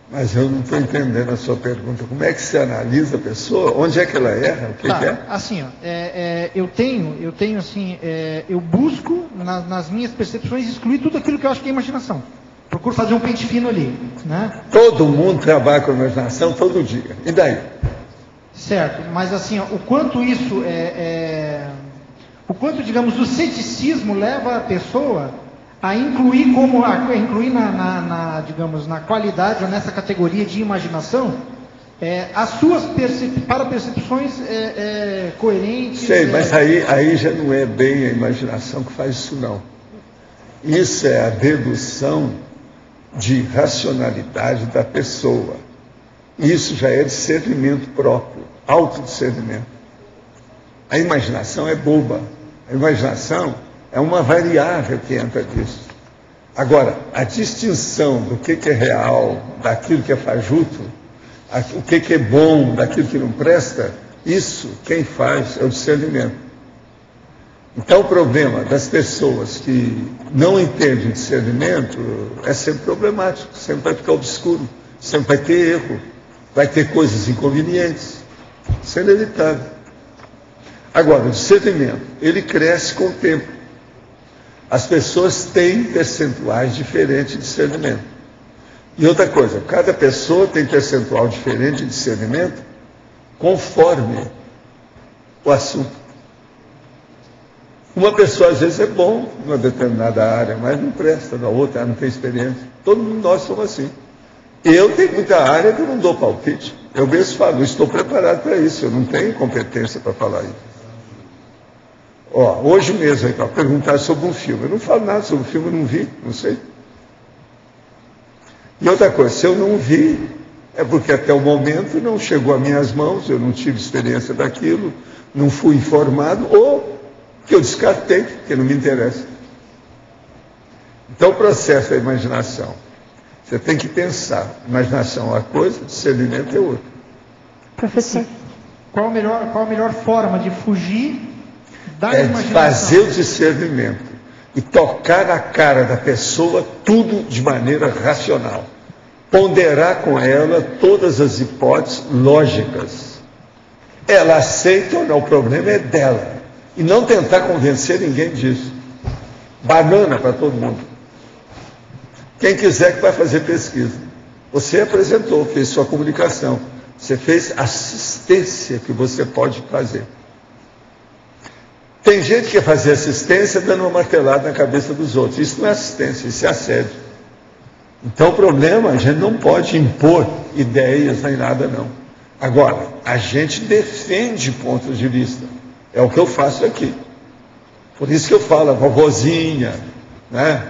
Mas eu não estou entendendo a sua pergunta. Como é que você analisa a pessoa? Onde é que ela erra? O que é?
Assim, ó, eu tenho assim, eu busco nas minhas percepções excluir tudo aquilo que eu acho que é imaginação. Procuro fazer um pente fino ali, né?
Todo mundo trabalha com imaginação todo dia. E daí?
Certo, mas assim, ó, o quanto isso o quanto, digamos, o ceticismo leva a pessoa a incluir digamos, na qualidade ou nessa categoria de imaginação as suas parapercepções coerentes.
Sei, mas aí já não é bem a imaginação que faz isso, não. Isso é a dedução de racionalidade da pessoa. Isso já é discernimento próprio, autodiscernimento. A imaginação é boba. A imaginação é uma variável que entra nisso. Agora, a distinção do que é real, daquilo que é fajuto, o que é bom, daquilo que não presta, isso quem faz é o discernimento. Então, o problema das pessoas que não entendem discernimento é sempre problemático, sempre vai ficar obscuro, sempre vai ter erro, vai ter coisas inconvenientes. Isso é inevitável. Agora, o discernimento, ele cresce com o tempo. As pessoas têm percentuais diferentes de discernimento. E outra coisa, cada pessoa tem percentual diferente de discernimento conforme o assunto. Uma pessoa às vezes é bom numa determinada área, mas não presta na outra, não tem experiência. Todo mundo nós somos assim. Eu tenho muita área que eu não dou palpite. Eu mesmo falo, estou preparado para isso, eu não tenho competência para falar isso. Hoje mesmo, para perguntar sobre um filme. Eu não falo nada sobre o filme, eu não vi, não sei. E outra coisa, se eu não vi, é porque até o momento não chegou às minhas mãos, eu não tive experiência daquilo, não fui informado, ou que eu descartei, porque não me interessa. Então, o processo da imaginação. Você tem que pensar. Imaginação é uma coisa, discernimento é outra.
Professor, qual a melhor forma de fugir da imaginação?
Fazer o discernimento e tocar na cara da pessoa tudo de maneira racional. ponderar com ela todas as hipóteses lógicas. Ela aceita ou não, o problema é dela. E não tentar convencer ninguém disso. Banana para todo mundo. Quem quiser que vai fazer pesquisa. Você apresentou, fez sua comunicação. Você fez assistência que você pode fazer. Tem gente que quer fazer assistência dando uma martelada na cabeça dos outros. Isso não é assistência, isso é assédio. Então o problema, a gente não pode impor ideias nem nada, não. Agora, a gente defende pontos de vista. É o que eu faço aqui. Por isso que eu falo, a vovozinha, né?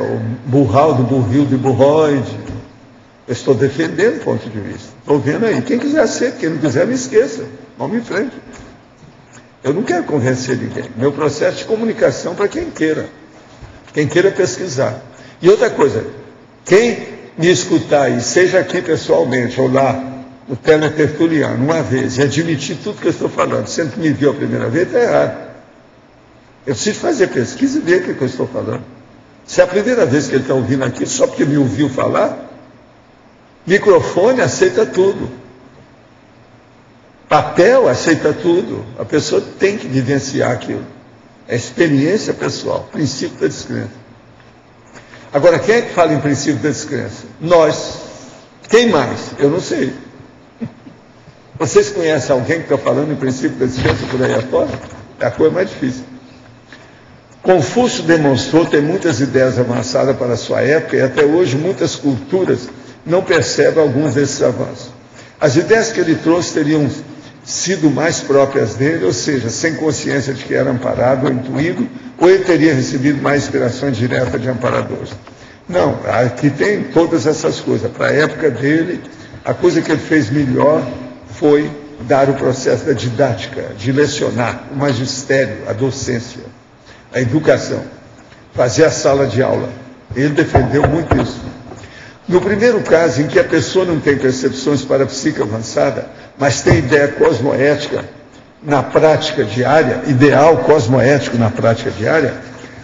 O burral do burril de burroide. Eu estou defendendo ponto de vista. Estou vendo aí. Quem quiser ser, quem não quiser, me esqueça. Vamos em frente. Eu não quero convencer ninguém. Meu processo de comunicação para quem queira. Quem queira pesquisar. E outra coisa, quem me escutar aí, seja aqui pessoalmente ou lá, no Teletertuliano, uma vez, e admitir tudo que eu estou falando, sendo que me viu a primeira vez, está errado. Eu preciso fazer pesquisa e ver o que eu estou falando. Se é a primeira vez que ele está ouvindo aqui, só porque me ouviu falar, microfone aceita tudo. Papel aceita tudo. A pessoa tem que vivenciar aquilo. É experiência pessoal, princípio da descrença. Agora, quem é que fala em princípio da descrença? Nós. Quem mais? Eu não sei. Vocês conhecem alguém que está falando em princípio da descrença por aí afora? É a coisa mais difícil. Confúcio demonstrou ter muitas ideias avançadas para a sua época e até hoje muitas culturas não percebem alguns desses avanços. As ideias que ele trouxe teriam sido mais próprias dele, ou seja, sem consciência de que era amparado ou intuído, ou ele teria recebido mais inspiração direta de amparadores. Não, aqui tem todas essas coisas. Para a época dele, a coisa que ele fez melhor foi dar o processo da didática, de lecionar, o magistério, a docência, a educação, fazer a sala de aula. Ele defendeu muito isso. No primeiro caso, em que a pessoa não tem percepções para a psique avançada, mas tem ideia cosmoética na prática diária, ideal cosmoético na prática diária,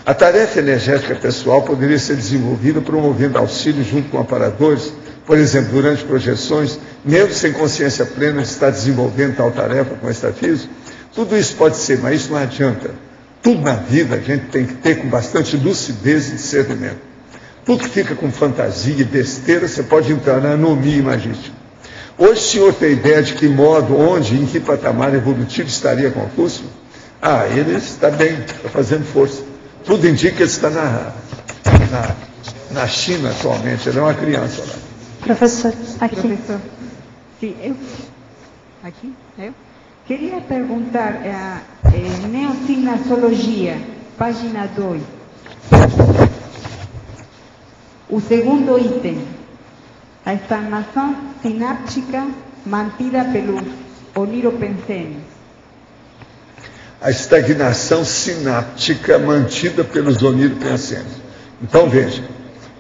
a tarefa energética pessoal poderia ser desenvolvida promovendo auxílio junto com amparadores, por exemplo, durante projeções, mesmo sem consciência plena de estar desenvolvendo tal tarefa com extrafísico. Tudo isso pode ser, mas isso não adianta. Tudo na vida a gente tem que ter com bastante lucidez e discernimento. Tudo que fica com fantasia e besteira, você pode entrar na anomia imagística. Hoje o senhor tem ideia de que modo, onde, em que patamar evolutivo estaria Confúcio? Ele está bem, está fazendo força. Tudo indica que ele está na China atualmente, ele é uma criança lá.
Professor, aqui.
Professor, sim, eu queria perguntar, neosinasologia, página 2. O segundo item, a estagnação sináptica mantida pelos oniropensênios.
A estagnação sináptica mantida pelos oniropensênios. Então, veja,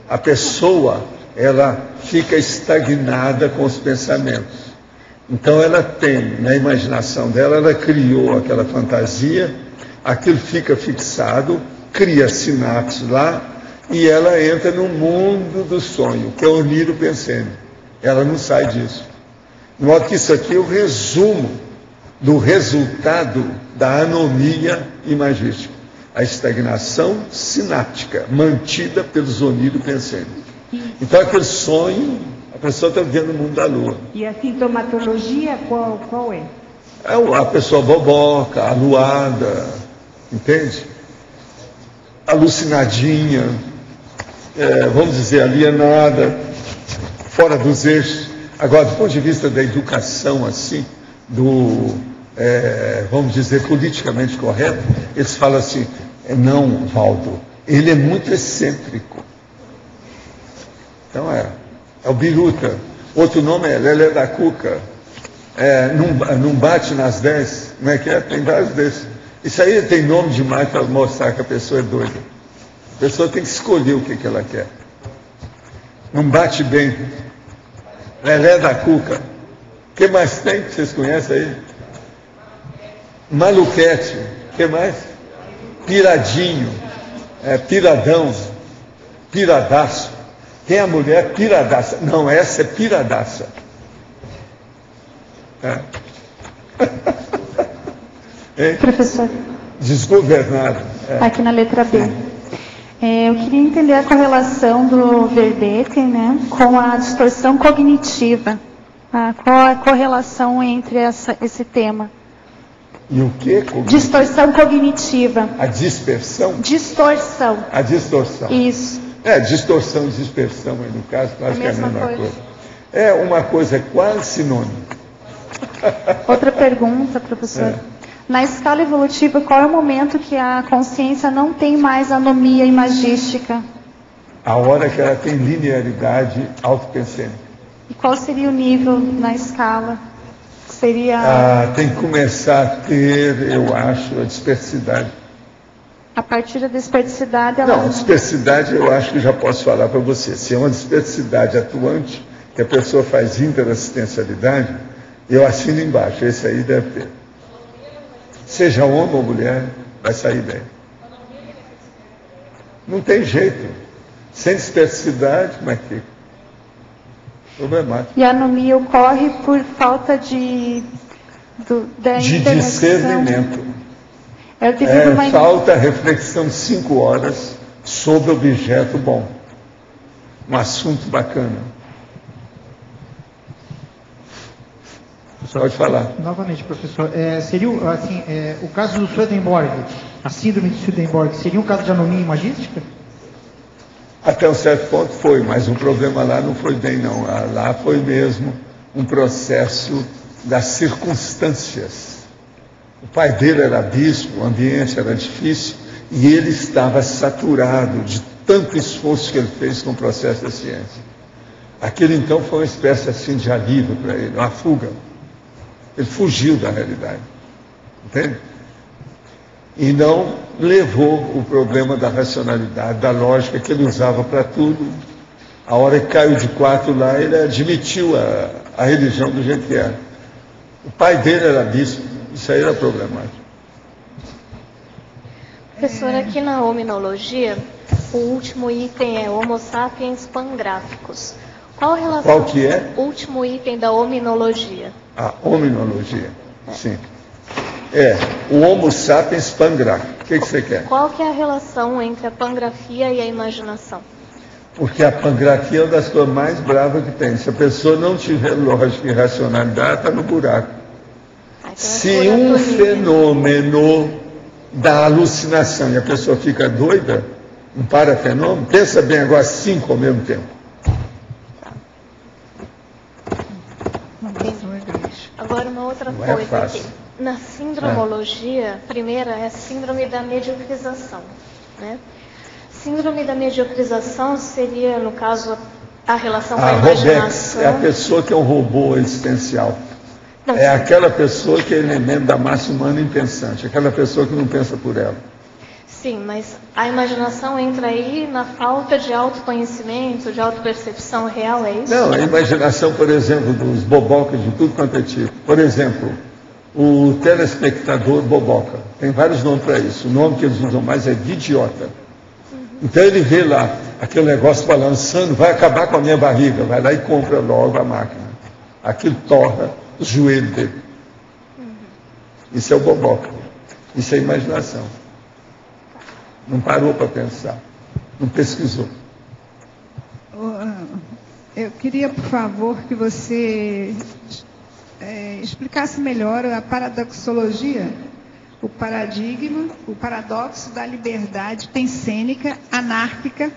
a pessoa, ela fica estagnada com os pensamentos. Então, ela tem, na imaginação dela, ela criou aquela fantasia, aquilo fica fixado, cria sinapses lá, e ela entra no mundo do sonho, que é o oniropensênio. Ela não sai disso. De modo que isso aqui é o resumo do resultado da anomia imagística. A estagnação sináptica, mantida pelos oniropensênios. Então, aquele sonho, a pessoa está vivendo no mundo da lua.
E a sintomatologia, qual é?
A pessoa boboca, aluada, entende? Alucinadinha, vamos dizer, alienada, fora dos eixos. Agora, do ponto de vista da educação, assim, vamos dizer, politicamente correto, eles falam assim, não, Valdo, ele é muito excêntrico. Então é o biruta. Outro nome é Lelé da Cuca. Não bate nas 10. Como é que é? Tem vários desses. Isso aí tem nome demais para mostrar que a pessoa é doida. A pessoa tem que escolher o que ela quer. Não bate bem. Lelé da Cuca. O que mais tem que vocês conhecem aí? Maluquete. O que mais? Piradinho. Piradão. Piradaço. Tem a mulher piradaça. Não, essa é piradaça.
Professor.
Desgovernado.
Aqui na letra B. Eu queria entender a correlação do verbete, né, com a distorção cognitiva. Qual a correlação entre esse tema?
E o que?
Distorção cognitiva.
A dispersão?
Distorção.
A distorção.
Isso.
Distorção e dispersão, aí no caso, acho que é a mesma coisa. É uma coisa quase sinônima.
Outra pergunta, professor. Na escala evolutiva, qual é o momento que a consciência não tem mais anomia imagística?
A hora que ela tem linearidade autopensênica.
E qual seria o nível na escala? Seria...
tem que começar a ter, eu acho, a dispersidade.
A partir da dispersidade...
Não, dispersidade eu acho que já posso falar para você. Se é uma dispersidade atuante, que a pessoa faz interassistencialidade, eu assino embaixo, esse aí deve ter. Seja homem ou mulher, vai sair bem. Não tem jeito. Sem dispersidade, como é que fica? Problemático.
E a anomia ocorre por falta de
discernimento. Falta reflexão de 5 horas sobre objeto bom. Um assunto bacana. Pode falar.
Novamente, professor. Seria assim, o caso do Swedenborg, a síndrome de Swedenborg, seria um caso de anomia imagística?
Até um certo ponto foi, mas o problema lá não foi bem, não. Lá foi mesmo um processo das circunstâncias. O pai dele era bispo, o ambiente era difícil, e ele estava saturado de tanto esforço que ele fez com o processo da ciência. Aquilo então foi uma espécie assim de alívio para ele, uma fuga. Ele fugiu da realidade. Entende? E não levou o problema da racionalidade, da lógica que ele usava para tudo. A hora que caiu de 4 lá, ele admitiu a religião do jeito que era. O pai dele era bispo, isso aí era problemático.
Professor, aqui na hominologia, o último item é Homo sapiens pangráficos. Qual a relação?
Qual que é?
O último item da hominologia.
A hominologia, sim. O Homo sapiens pangráfico. O que você quer?
Qual que é a relação entre a pangrafia e a imaginação?
Porque a pangrafia é uma das coisas mais bravas que tem. Se a pessoa não tiver lógica e racionalidade, está no buraco. Se um fenômeno da alucinação e a pessoa fica doida, um parafenômeno, pensa bem agora 5 ao mesmo tempo.
Agora uma outra coisa aqui. Na sindromologia, primeira é a síndrome da mediocrização, né? Síndrome da mediocrização seria, no caso, a relação com a imaginação.
Robex é a pessoa que é um robô existencial. Não, é aquela pessoa que é elemento da massa humana impensante, aquela pessoa que não pensa por ela.
Sim, mas a imaginação entra aí na falta de autoconhecimento, de autopercepção real, é isso?
Não, a imaginação, por exemplo, dos bobocas de tudo quanto é tipo. Por exemplo, o telespectador boboca. Tem vários nomes para isso. O nome que eles usam mais é de idiota. Então ele vê lá aquele negócio balançando, vai acabar com a minha barriga, vai lá e compra logo a máquina. Aquilo torra os joelhos dele. Isso é o boboca. Isso é imaginação. Não parou para pensar. Não pesquisou.
Eu queria, por favor, que você explicasse melhor a paradoxologia, o paradigma, o paradoxo da liberdade pensênica, anárquica,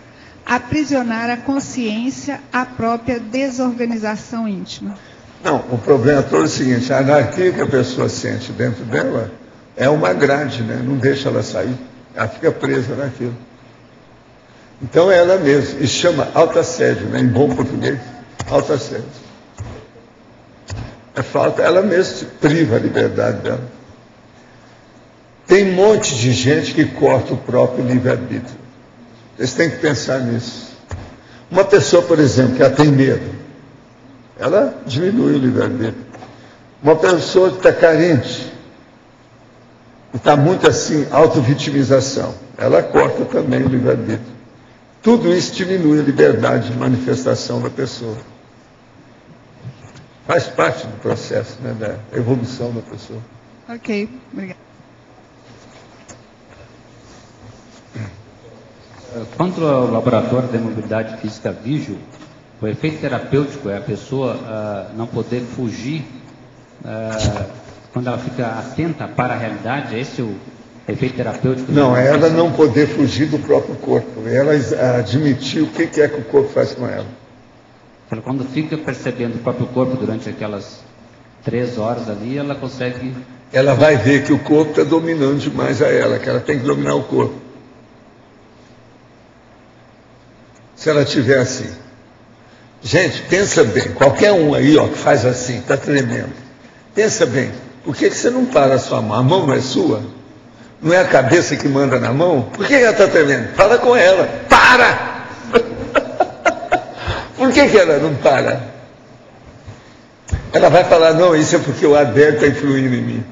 aprisionar a consciência à própria desorganização íntima.
Não, o problema todo é o seguinte, a anarquia que a pessoa sente dentro dela é uma grade, né? Não deixa ela sair, ela fica presa naquilo. Então é ela mesma, e chama autoassédio, né? Em bom português, autoassédio. É falta, ela mesma se priva a liberdade dela. Tem um monte de gente que corta o próprio livre-arbítrio. Vocês têm que pensar nisso. Uma pessoa, por exemplo, que ela tem medo, ela diminui o livre-arbítrio. Uma pessoa que está carente, que está muito assim, auto-vitimização, ela corta também o livre-arbítrio. Tudo isso diminui a liberdade de manifestação da pessoa. Faz parte do processo, né, da evolução da pessoa.
Ok, obrigada.
Quanto ao laboratório da mobilidade física Vigil, o efeito terapêutico é a pessoa não poder fugir quando ela fica atenta para a realidade. Esse é o efeito terapêutico?
Não, é ela não poder fugir do próprio corpo. Ela admitir o que é que o corpo faz com ela.
Ela, quando fica percebendo o próprio corpo durante aquelas 3 horas ali, ela consegue...
Ela vai ver que o corpo está dominando demais a ela, que ela tem que dominar o corpo. Se ela estiver assim. Gente, pensa bem, qualquer um aí que faz assim, está tremendo. Pensa bem, por que você não para a sua mão? A mão não é sua? Não é a cabeça que manda na mão? Por que ela está tremendo? Fala com ela, para! Por que ela não para? Ela vai falar, não, isso é porque o Adélio está influindo em mim.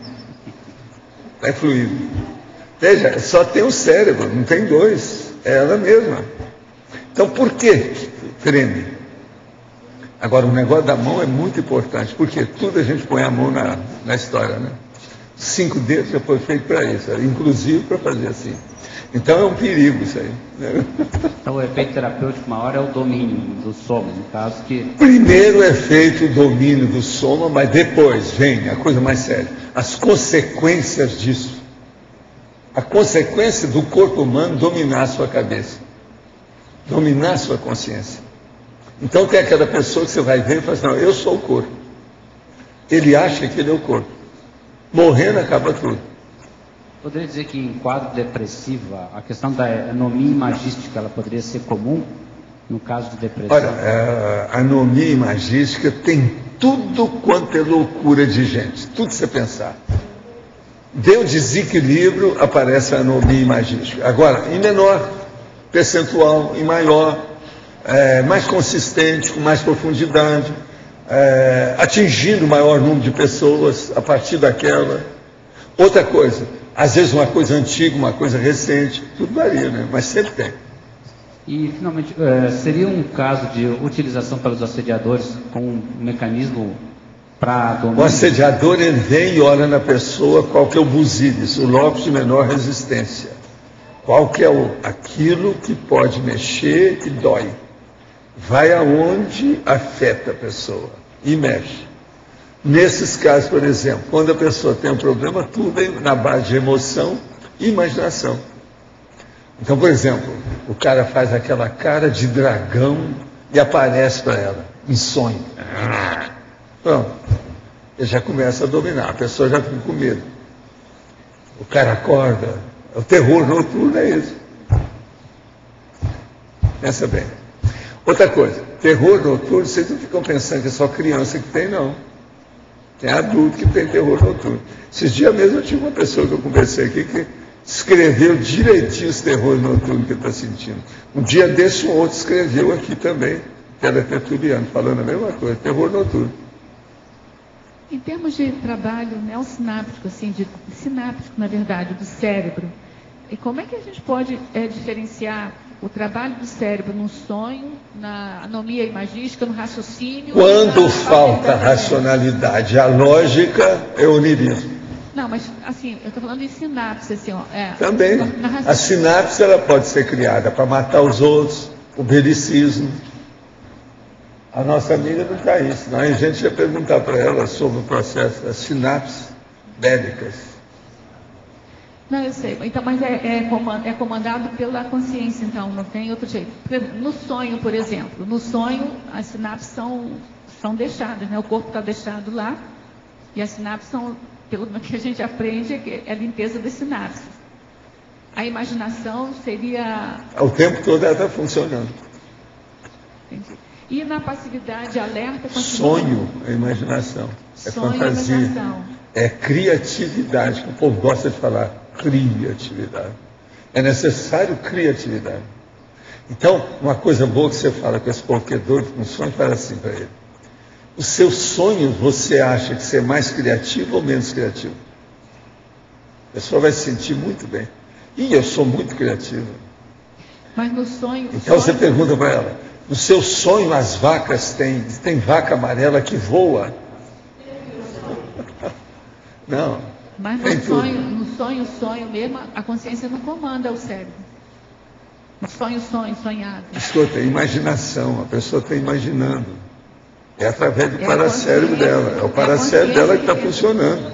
Está influindo. Veja, só tem um cérebro, não tem dois. É ela mesma. Então, por que treme? Agora, o negócio da mão é muito importante, porque tudo a gente põe a mão na história, né? 5 dedos já foi feito para isso, inclusive para fazer assim. Então é um perigo isso aí. Né?
Então o efeito terapêutico maior é o domínio do soma, no caso que...
Primeiro é feito o domínio do soma, mas depois vem a coisa mais séria, as consequências disso. A consequência do corpo humano dominar a sua cabeça, dominar a sua consciência. Então tem aquela pessoa que você vai ver e fala assim, não, eu sou o corpo. Ele acha que ele é o corpo. Morrendo acaba tudo.
Poderia dizer que em quadro depressivo, a questão da anomia imagística, ela poderia ser comum no caso de depressão?
Olha, a anomia imagística tem tudo quanto é loucura de gente, tudo que você pensar. Deu desequilíbrio, aparece a anomia imagística. Agora, em menor percentual, em maior, mais consistente, com mais profundidade, atingindo o maior número de pessoas a partir daquela. Outra coisa, às vezes uma coisa antiga, uma coisa recente, tudo varia, né? Mas sempre tem.
E, finalmente, seria um caso de utilização pelos assediadores com um mecanismo para domínio?
O assediador, ele vem e olha na pessoa qual que é o busílis, o locus de menor resistência. Qual que é aquilo que pode mexer e dói. Vai aonde afeta a pessoa e mexe. Nesses casos, por exemplo, quando a pessoa tem um problema, tudo é na base de emoção e imaginação. Então, por exemplo, o cara faz aquela cara de dragão e aparece para ela, em sonho. Pronto, ele já começa a dominar, a pessoa já fica com medo. O cara acorda, o terror noturno é isso. Pensa bem. Outra coisa, terror noturno, vocês não ficam pensando que é só criança que tem, não. Tem adulto que tem terror noturno. Esses dias mesmo eu tinha uma pessoa que eu conversei aqui que escreveu direitinho esse terror noturno que ele está sentindo. Um dia desse, um outro escreveu aqui também, que era tertuliano, falando a mesma coisa, terror noturno.
Em termos de trabalho neossináptico, assim, sináptico, na verdade, do cérebro, e como é que a gente pode diferenciar o trabalho do cérebro no sonho, na anomia imagística, no raciocínio?
Quando falta racionalidade, a lógica é onirismo.
Não, mas assim, eu estou falando de sinapse, assim, ó.
Também. A sinapse ela pode ser criada para matar os outros, o belicismo. A nossa amiga não está isso, senão a gente ia perguntar para ela sobre o processo das sinapses bélicas.
Não, eu sei. Então, mas é comandado pela consciência, então, não tem outro jeito. No sonho, por exemplo, no sonho as sinapses são deixadas, né? O corpo está deixado lá e as sinapses são, pelo que a gente aprende, é a limpeza das sinapses. A imaginação seria...
O tempo todo ela está funcionando.
Entendi. E na passividade alerta...
Sonho é imaginação, é
sonho,
fantasia,
imaginação.
É criatividade, que o povo gosta de falar, criatividade. É necessário criatividade. Então, uma coisa boa que você fala com esse povo que é doido com sonho, fala assim para ele. Os seus sonhos, você acha que você é mais criativo ou menos criativo? A pessoa vai se sentir muito bem. E eu sou muito criativo.
Mas no sonho...
Então você pergunta para ela, no seu sonho as vacas tem vaca amarela que voa? Não.
Mas no sonho mesmo, a consciência não comanda o cérebro. No sonhado.
Escuta, é imaginação, a pessoa está imaginando. É através do paracérebro dela. É o paracérebro dela que está funcionando.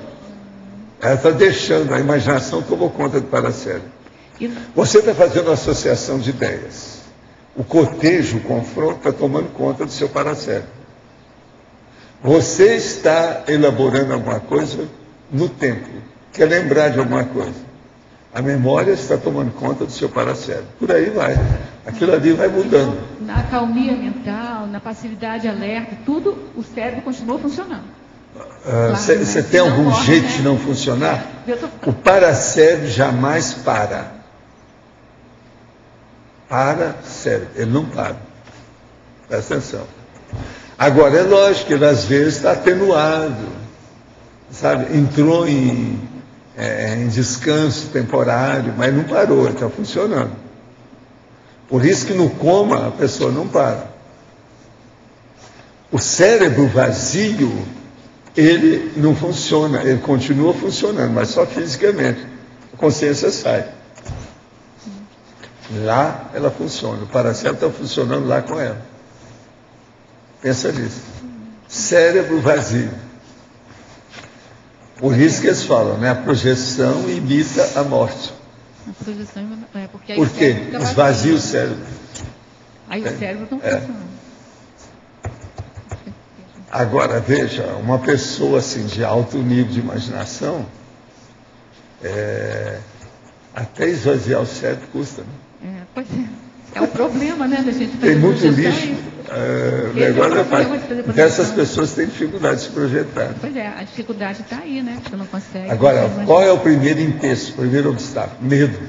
Ela está deixando, a imaginação tomou conta do paracérebro. Você está fazendo uma associação de ideias. O cotejo, o confronto, está tomando conta do seu paracérebro. Você está elaborando alguma coisa no tempo. Quer lembrar de alguma coisa. A memória está tomando conta do seu paracérebro. Por aí vai. Aquilo ali vai mudando.
Na acalmia mental, na passividade alerta, tudo, o cérebro continua funcionando.
Você tem algum jeito de não funcionar? O paracérebro jamais para. Paracérebro, ele não para. Presta atenção. Agora, é lógico que ele às vezes está atenuado, sabe? Entrou em descanso temporário, mas não parou, ele está funcionando. Por isso que no coma a pessoa não para. O cérebro vazio, ele não funciona, ele continua funcionando, mas só fisicamente. A consciência sai. Lá ela funciona, o paracérebro está funcionando lá com ela. Pensa nisso. Cérebro vazio. Por isso que eles falam, né? A projeção imita a morte.
A projeção é porque aí
Por quê? Esvazia o cérebro.
Aí o cérebro não funciona.
Agora, veja, uma pessoa assim, de alto nível de imaginação, até esvaziar o cérebro custa, né?
Pois é. É o problema, né, da gente fazer
tem muito
projeção,
lixo. O negócio então essas pessoas têm dificuldade de se projetar.
Pois é, a dificuldade está aí, né? Você não consegue.
Agora, qual é o primeiro empecilho, o primeiro obstáculo? Medo.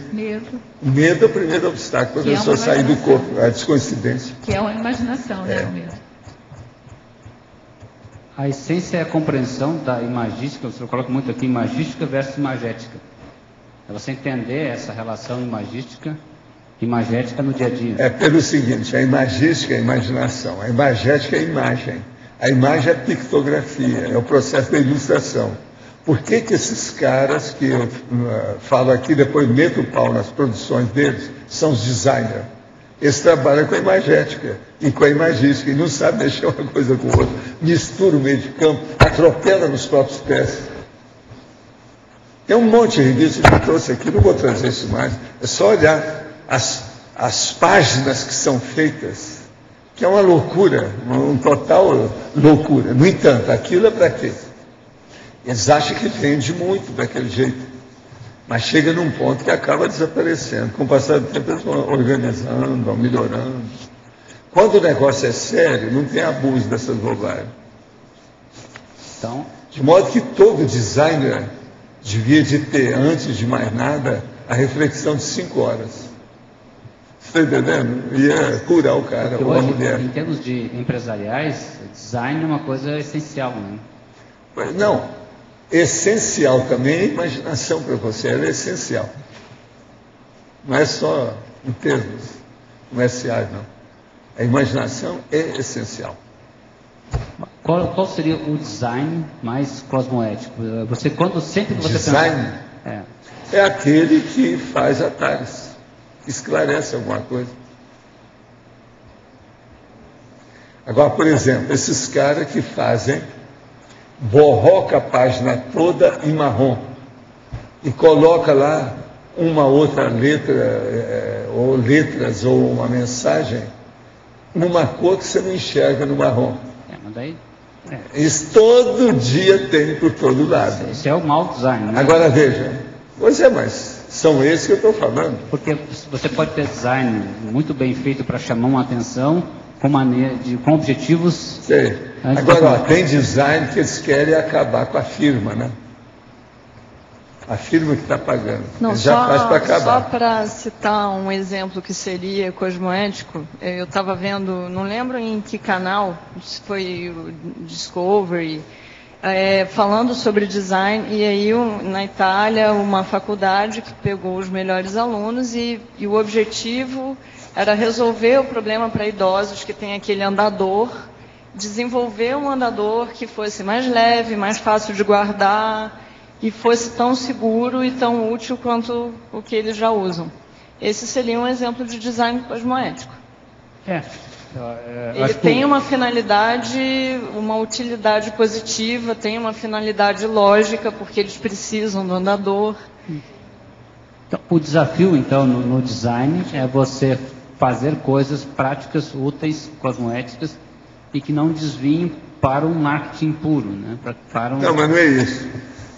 O medo é o primeiro obstáculo para a pessoa sair do corpo, a descoincidência.
Que é uma imaginação, né? O medo.
A essência é a compreensão da imagística, você coloca muito aqui, imagística versus imagética. É você entender essa relação imagística imagética no dia a dia.
É pelo seguinte, a imagística é a imaginação, a imagética é a imagem. A imagem é a pictografia, é o processo da ilustração. Por que esses caras que eu falo aqui, depois meto o pau nas produções deles, são os designers? Eles trabalham com a imagética e com a imagística, e não sabem mexer uma coisa com outra. Mistura o meio de campo, atropela nos próprios pés. Tem um monte de revista que eu trouxe aqui, não vou trazer isso mais, é só olhar as páginas que são feitas, que é uma loucura, uma total loucura. No entanto, aquilo é para quê? Eles acham que vende muito daquele jeito, mas chega num ponto que acaba desaparecendo. Com o passar do tempo, eles vão organizando, vão melhorando. Quando o negócio é sério, não tem abuso dessas bobagens.
Então,
de modo que todo designer devia de ter, antes de mais nada, a reflexão de 5 horas. Está entendendo? Ia curar o cara ou a mulher.
Em termos de empresariais, design é uma coisa essencial, né?
Não, essencial também é a imaginação para você, ela é essencial. Não é só em termos comerciais, não. A imaginação é essencial.
Qual seria o design mais cosmoético? Você, sempre que você
design
pensa...
é aquele que faz atalhos, que esclarece alguma coisa. Agora, por exemplo, esses caras que fazem, borroca a página toda em marrom e coloca lá uma outra letra, ou letras, ou uma mensagem, numa cor que você não enxerga no marrom.
Mas daí...
Isso todo dia tem por todo lado.
Isso é o mau design, né?
Agora veja, pois é, mas são esses que eu estou falando.
Porque você pode ter design muito bem feito para chamar uma atenção, com objetivos...
Sei. Agora, tem design que eles querem acabar com a firma, né? A firma que está pagando.
Não,
eles já faz para acabar.
Só para citar um exemplo que seria cosmoético, eu estava vendo, não lembro em que canal, se foi o Discovery, falando sobre design, e aí na Itália uma faculdade que pegou os melhores alunos e o objetivo era resolver o problema para idosos que tem aquele andador, desenvolver um andador que fosse mais leve, mais fácil de guardar e fosse tão seguro e tão útil quanto o que eles já usam. Esse seria um exemplo de design cosmoético. Ele tem uma finalidade, uma utilidade positiva, tem uma finalidade lógica, porque eles precisam do andador.
Então, o desafio, então, no design é você fazer coisas práticas, úteis, cosmoéticas, e que não desviem para um marketing puro, né?
Não, mas não é isso.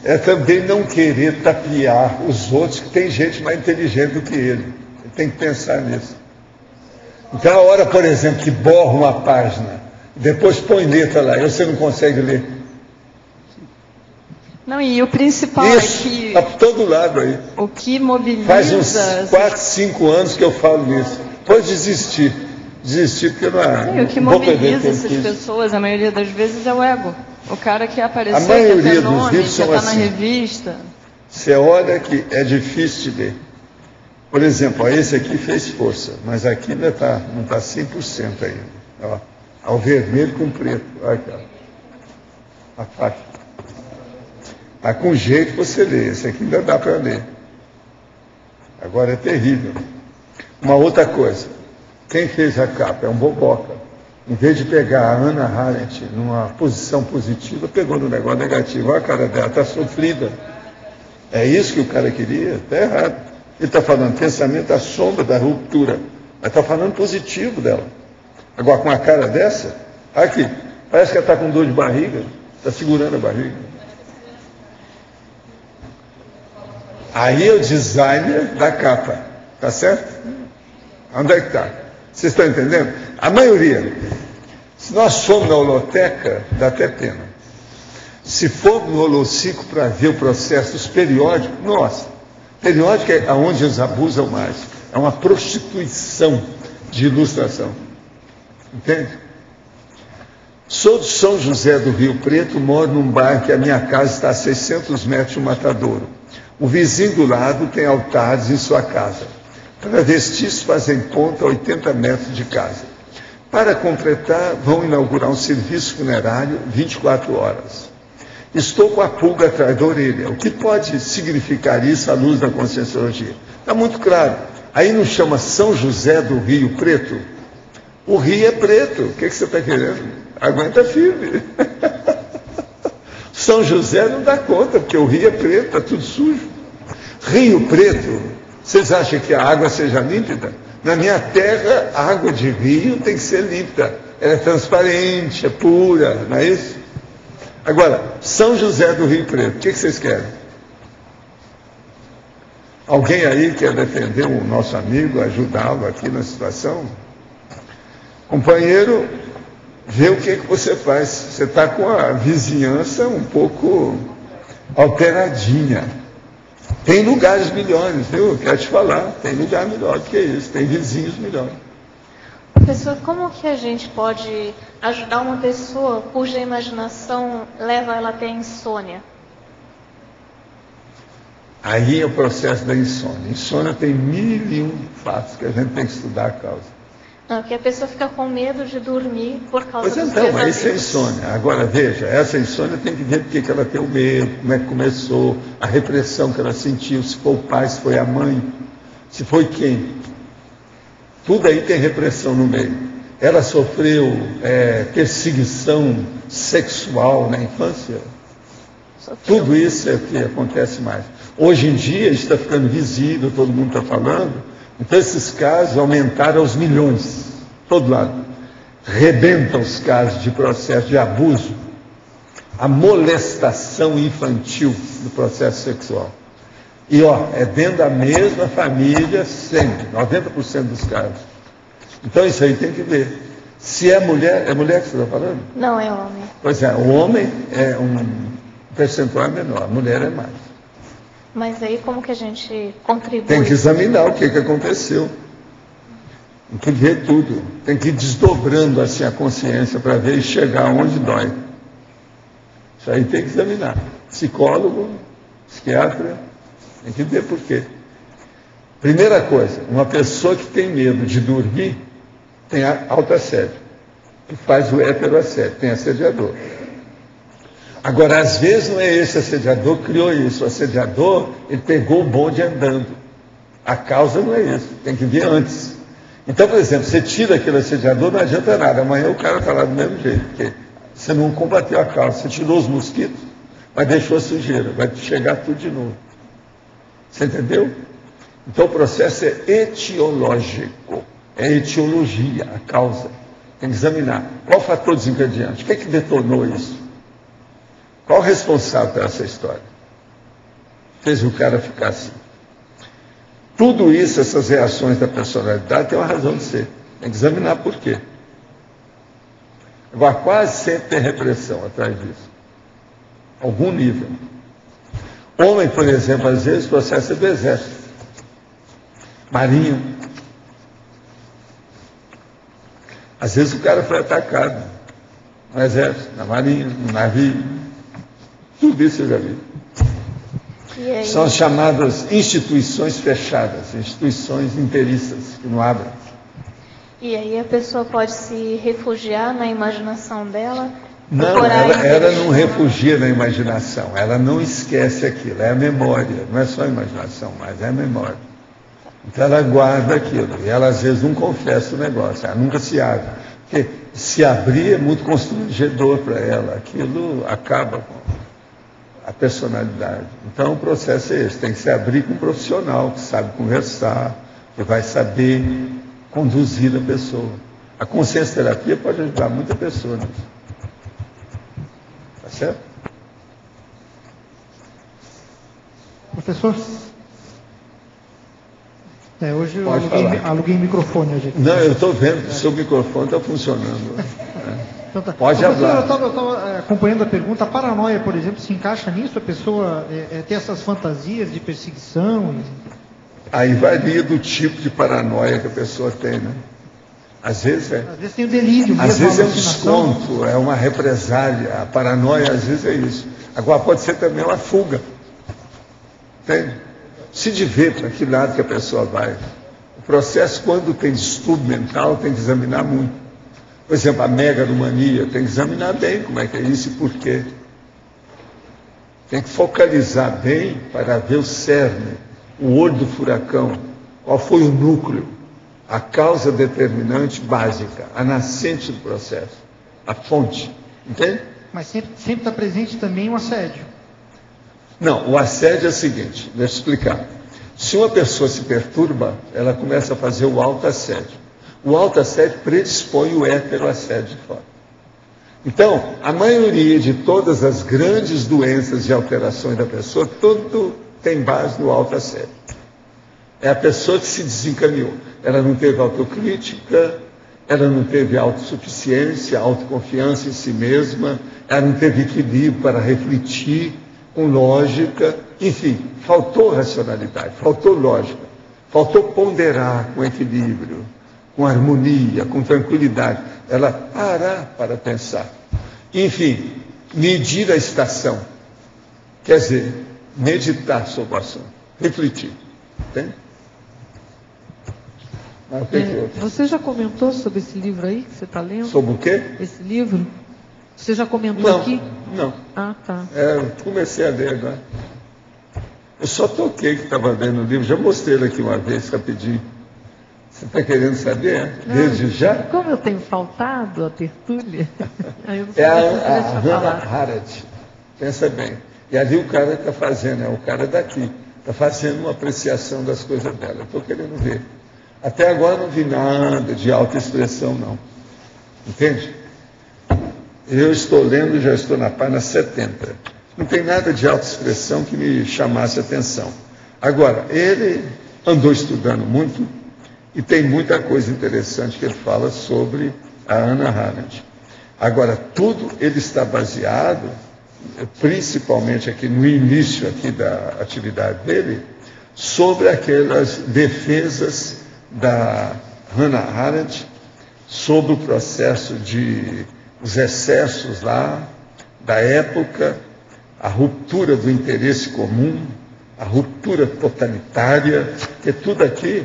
É também não querer tapear os outros, que tem gente mais inteligente do que ele. Ele tem que pensar nisso. Então, a hora, por exemplo, que borra uma página, depois põe letra lá, e você não consegue ler.
Não, e o principal
isso,
é que...
está por todo lado aí.
O que mobiliza...
Faz uns 4, 5 anos que eu falo isso. Depois desistir porque não é...
E o que mobiliza essas pessoas, a maioria das vezes, é o ego. O cara que apareceu,
a maioria
quer ter
dos
nome,
livros
quer
são
estar
assim.
na revista.
Você olha que é difícil de ler. Por exemplo, ó, esse aqui fez força, mas aqui ainda não está 100% ainda. Ó, ao vermelho com preto. Olha aqui, ó. A faca. Está com jeito você ler. Esse aqui ainda dá para ler. Agora é terrível. Uma outra coisa. Quem fez a capa é um boboca. Em vez de pegar a Hannah Arendt numa posição positiva, pegou no negócio negativo. Olha a cara dela, está sofrida. É isso que o cara queria? Está errado. Ele está falando pensamento à sombra da ruptura. Mas está falando positivo dela. Agora, com a cara dessa, aqui, parece que ela está com dor de barriga, está segurando a barriga. Aí é o designer da capa. Tá certo? Onde é que está? Vocês estão entendendo? A maioria. Se nós formos na holoteca, dá até pena. Se for no holocico para ver o processo dos periódicos, nossa, periódico é onde eles abusam mais. É uma prostituição de ilustração. Entende? Sou de São José do Rio Preto, moro num bairro que a minha casa está a 600 metros de um matadouro. O vizinho do lado tem altares em sua casa. Travestis fazem ponta a 80 metros de casa. Para completar, vão inaugurar um serviço funerário 24 horas. Estou com a pulga atrás da orelha. O que pode significar isso à luz da conscienciologia? Está muito claro. Aí não chama São José do Rio Preto? O rio é preto. O que você está querendo? Aguenta firme. São José não dá conta, porque o rio é preto, está tudo sujo. Rio Preto, vocês acham que a água seja límpida? Na minha terra, a água de rio tem que ser límpida. Ela é transparente, é pura, não é isso? Agora, São José do Rio Preto, o que vocês querem? Alguém aí quer defender o nosso amigo, ajudá-lo aqui na situação? Companheiro, vê o que você faz. Você está com a vizinhança um pouco alteradinha. Tem lugares melhores, viu? Quero te falar, tem lugar melhor do que isso, tem vizinhos melhores.
Professor, como que a gente pode ajudar uma pessoa cuja imaginação leva ela até a insônia?
Aí é o processo da insônia. Insônia tem 1001 fatos que a gente tem que estudar a causa.
Não, porque a pessoa fica com medo de dormir por causa
dos
pesadelos.
Então, mas isso é insônia. Agora, veja, essa insônia tem que ver porque que ela tem o medo, como é que começou, a repressão que ela sentiu, se foi o pai, se foi a mãe, se foi quem. Tudo aí tem repressão no meio. Ela sofreu perseguição sexual na infância. Tudo isso é o que acontece mais. Hoje em dia, isso está ficando visível, todo mundo está falando. Então, esses casos aumentaram aos milhões, todo lado. Rebentam os casos de processo de abuso, a molestação infantil do processo sexual. E, é dentro da mesma família, sempre, 90% dos casos. Então, isso aí tem que ver. Se é mulher que você está falando?
Não, é homem.
Pois é, o homem é um percentual menor, a mulher é mais.
Mas aí como que a gente contribui?
Tem que examinar o que aconteceu. Tem que ver tudo. Tem que ir desdobrando assim a consciência para ver e chegar onde dói. Isso aí tem que examinar. Psicólogo, psiquiatra, tem que ver por quê. Primeira coisa, uma pessoa que tem medo de dormir tem autoassédio, que faz o heteroassédio, tem assediador. Agora, às vezes não é esse assediador que criou isso, o assediador, ele pegou o bonde andando. A causa não é isso, tem que vir antes. Então, por exemplo, você tira aquele assediador, não adianta nada, amanhã o cara está lá do mesmo jeito, porque você não combateu a causa, você tirou os mosquitos, mas deixou a sujeira, vai chegar tudo de novo. Você entendeu? Então o processo é etiológico, é etiologia, a causa. Tem que examinar qual o fator desencadeante, o que detonou isso? Qual o responsável por essa história? Fez o cara ficar assim. Tudo isso, essas reações da personalidade, tem uma razão de ser. Tem que examinar por quê. Agora, quase sempre tem repressão atrás disso. Algum nível. Homem, por exemplo, às vezes o processo é do exército. Marinha. Às vezes o cara foi atacado no exército, na marinha, no navio. Tudo isso eu já vi. São as chamadas instituições fechadas, instituições interistas, que não abrem.
E aí a pessoa pode se refugiar na imaginação dela?
Não, ela não refugia na imaginação, ela não esquece aquilo, é a memória, não é só a imaginação, mas é a memória. Então ela guarda aquilo, e ela às vezes não confessa o negócio, ela nunca se abre. Porque se abrir é muito constrangedor para ela, aquilo acaba com a personalidade. Então o processo é esse, tem que se abrir com um profissional que sabe conversar, que vai saber conduzir a pessoa. A consciência terapia pode ajudar muita pessoa nisso. Tá certo?
Professor? Hoje eu aluguei microfone.
Não, eu estou vendo que o seu microfone está funcionando.
Então, tá.
Pode
Professor,
falar.
eu estava acompanhando a pergunta. A paranoia, por exemplo, se encaixa nisso? A pessoa ter essas fantasias de perseguição?
Aí varia do tipo de paranoia que a pessoa tem, né? Às vezes
tem o delírio mesmo.
Às vezes é um desconto, é uma represália. A paranoia, às vezes, é isso. Agora, pode ser também uma fuga. Entende? Se de ver para que lado que a pessoa vai. O processo, quando tem distúrbio mental, tem que examinar muito. Por exemplo, a megalomania, tem que examinar bem como é que é isso e por quê. Tem que focalizar bem para ver o cerne, o olho do furacão, qual foi o núcleo, a causa determinante básica, a nascente do processo, a fonte. Entende?
Mas sempre está presente também o assédio.
Não, o assédio é o seguinte, deixa eu explicar. Se uma pessoa se perturba, ela começa a fazer o autoassédio. O autoassédio predispõe o heteroassédio de fora. Então, a maioria de todas as grandes doenças de alterações da pessoa, tudo tem base no autoassédio. É a pessoa que se desencaminhou. Ela não teve autocrítica, ela não teve autossuficiência, autoconfiança em si mesma, ela não teve equilíbrio para refletir com lógica, enfim, faltou racionalidade, faltou lógica, faltou ponderar com equilíbrio, com harmonia, com tranquilidade. Ela parar para pensar. Enfim, medir a estação. Quer dizer, meditar sobre o assunto, refletir. Entende?
Você já comentou sobre esse livro aí que você está lendo?
Sobre o quê?
Esse livro? Você já comentou aqui?
Não.
Ah, tá.
Eu comecei a ler agora. Eu só toquei que estava lendo o livro, já mostrei ele aqui uma vez, rapidinho. Você está querendo saber? Desde já?
Como eu tenho faltado a tertúlia, aí eu não sei
a Hannah Arendt. Pensa bem. E ali o cara está fazendo, o cara daqui, está fazendo uma apreciação das coisas dela. Eu estou querendo ver. Até agora não vi nada de autoexpressão, não. Entende? Eu estou lendo, já estou na página 70. Não tem nada de autoexpressão que me chamasse atenção. Agora, ele andou estudando muito e tem muita coisa interessante que ele fala sobre a Hannah Arendt. Agora, tudo ele está baseado, principalmente aqui no início aqui da atividade dele, sobre aquelas defesas da Hannah Arendt sobre o processo de os excessos lá da época, a ruptura do interesse comum, a ruptura totalitária, porque tudo aqui,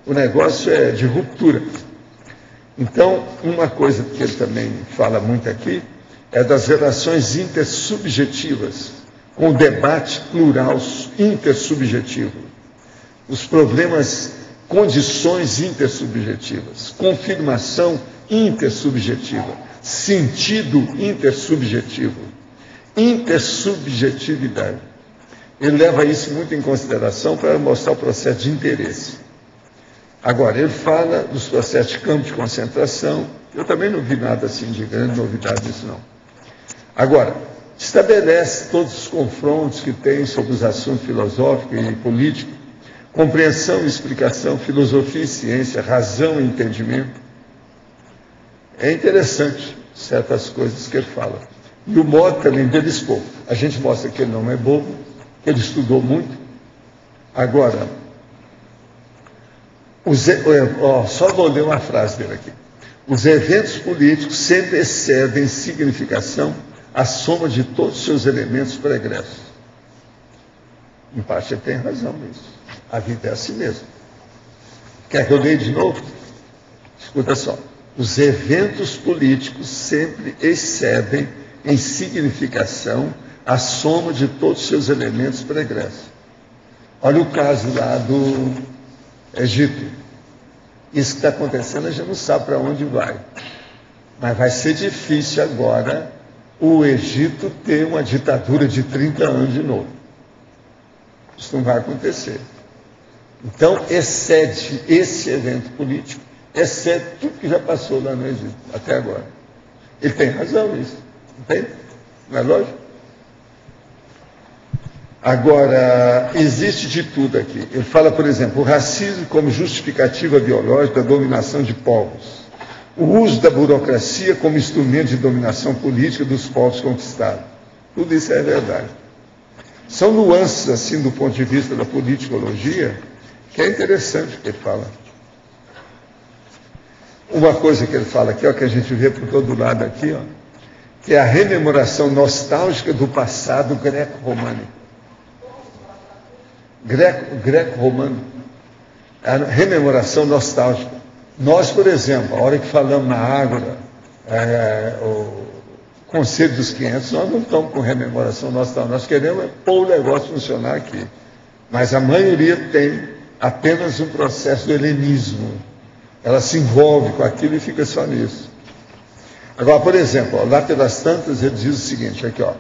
o negócio é de ruptura. Então, uma coisa que ele também fala muito aqui é das relações intersubjetivas, com o debate plural intersubjetivo. Os problemas, condições intersubjetivas, confirmação intersubjetiva, sentido intersubjetivo, intersubjetividade. Ele leva isso muito em consideração para mostrar o processo de interesse. Agora, ele fala dos processos de campo de concentração. Eu também não vi nada assim de grande novidade nisso, não. Agora, estabelece todos os confrontos que tem sobre os assuntos filosóficos e políticos, compreensão e explicação, filosofia e ciência, razão e entendimento. É interessante certas coisas que ele fala. E o modo também dele expor. A gente mostra que ele não é bobo, que ele estudou muito. Agora, só vou ler uma frase dele aqui. Os eventos políticos sempre excedem em significação a soma de todos os seus elementos pregressos. Em parte ele tem razão nisso. A vida é assim mesmo. Quer que eu leia de novo? Escuta só. Os eventos políticos sempre excedem em significação a soma de todos os seus elementos pregressos. Olha o caso lá do Egito. Isso que está acontecendo, a gente não sabe para onde vai. Mas vai ser difícil agora o Egito ter uma ditadura de 30 anos de novo. Isso não vai acontecer. Então, excede esse evento político, excede tudo que já passou lá no Egito, até agora. Ele tem razão nisso, não tem? Não é lógico? Agora, existe de tudo aqui. Ele fala, por exemplo, o racismo como justificativa biológica da dominação de povos. O uso da burocracia como instrumento de dominação política dos povos conquistados. Tudo isso é verdade. São nuances, assim, do ponto de vista da politicologia, que é interessante o que ele fala. Uma coisa que ele fala aqui, ó, que a gente vê por todo lado aqui, ó, que é a rememoração nostálgica do passado greco-românico. Greco-romano. A rememoração nostálgica. Nós, por exemplo, a hora que falamos na Ágora, o Conselho dos 500, nós não estamos com rememoração nostálgica. Nós queremos pôr o negócio funcionar aqui. Mas a maioria tem apenas um processo do helenismo. Ela se envolve com aquilo e fica só nisso. Agora, por exemplo, ó, lá pelas tantas, ele diz o seguinte, aqui, ó.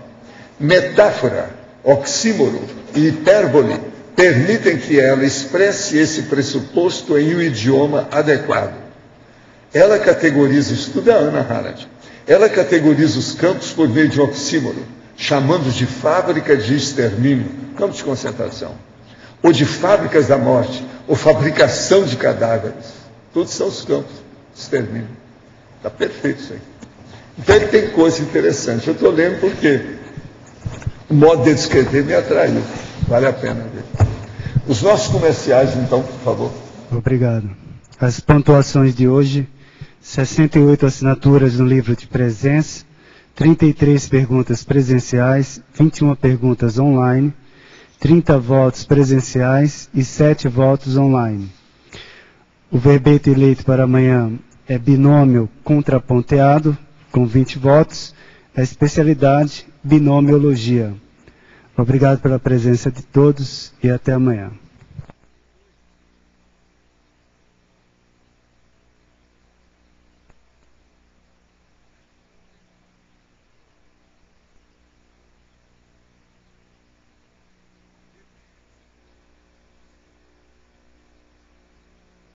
Metáfora, oxímoro e hipérbole permitem que ela expresse esse pressuposto em um idioma adequado. Ela categoriza, estuda a Ana Hannah, ela categoriza os campos por meio de oxímoro, chamando de fábrica de extermínio, campos de concentração, ou de fábricas da morte, ou fabricação de cadáveres. Todos são os campos de extermínio. Está perfeito isso aí. Então ele tem coisa interessante. Eu estou lendo porque o modo de escrever me atraiu. Vale a pena ver. Os nossos comerciais, então, por favor.
Obrigado. As pontuações de hoje: 68 assinaturas no livro de presença, 33 perguntas presenciais, 21 perguntas online, 30 votos presenciais e 7 votos online. O verbete eleito para amanhã é binômio contraponteado, com 20 votos. A especialidade, binomiologia. Obrigado pela presença de todos e até amanhã.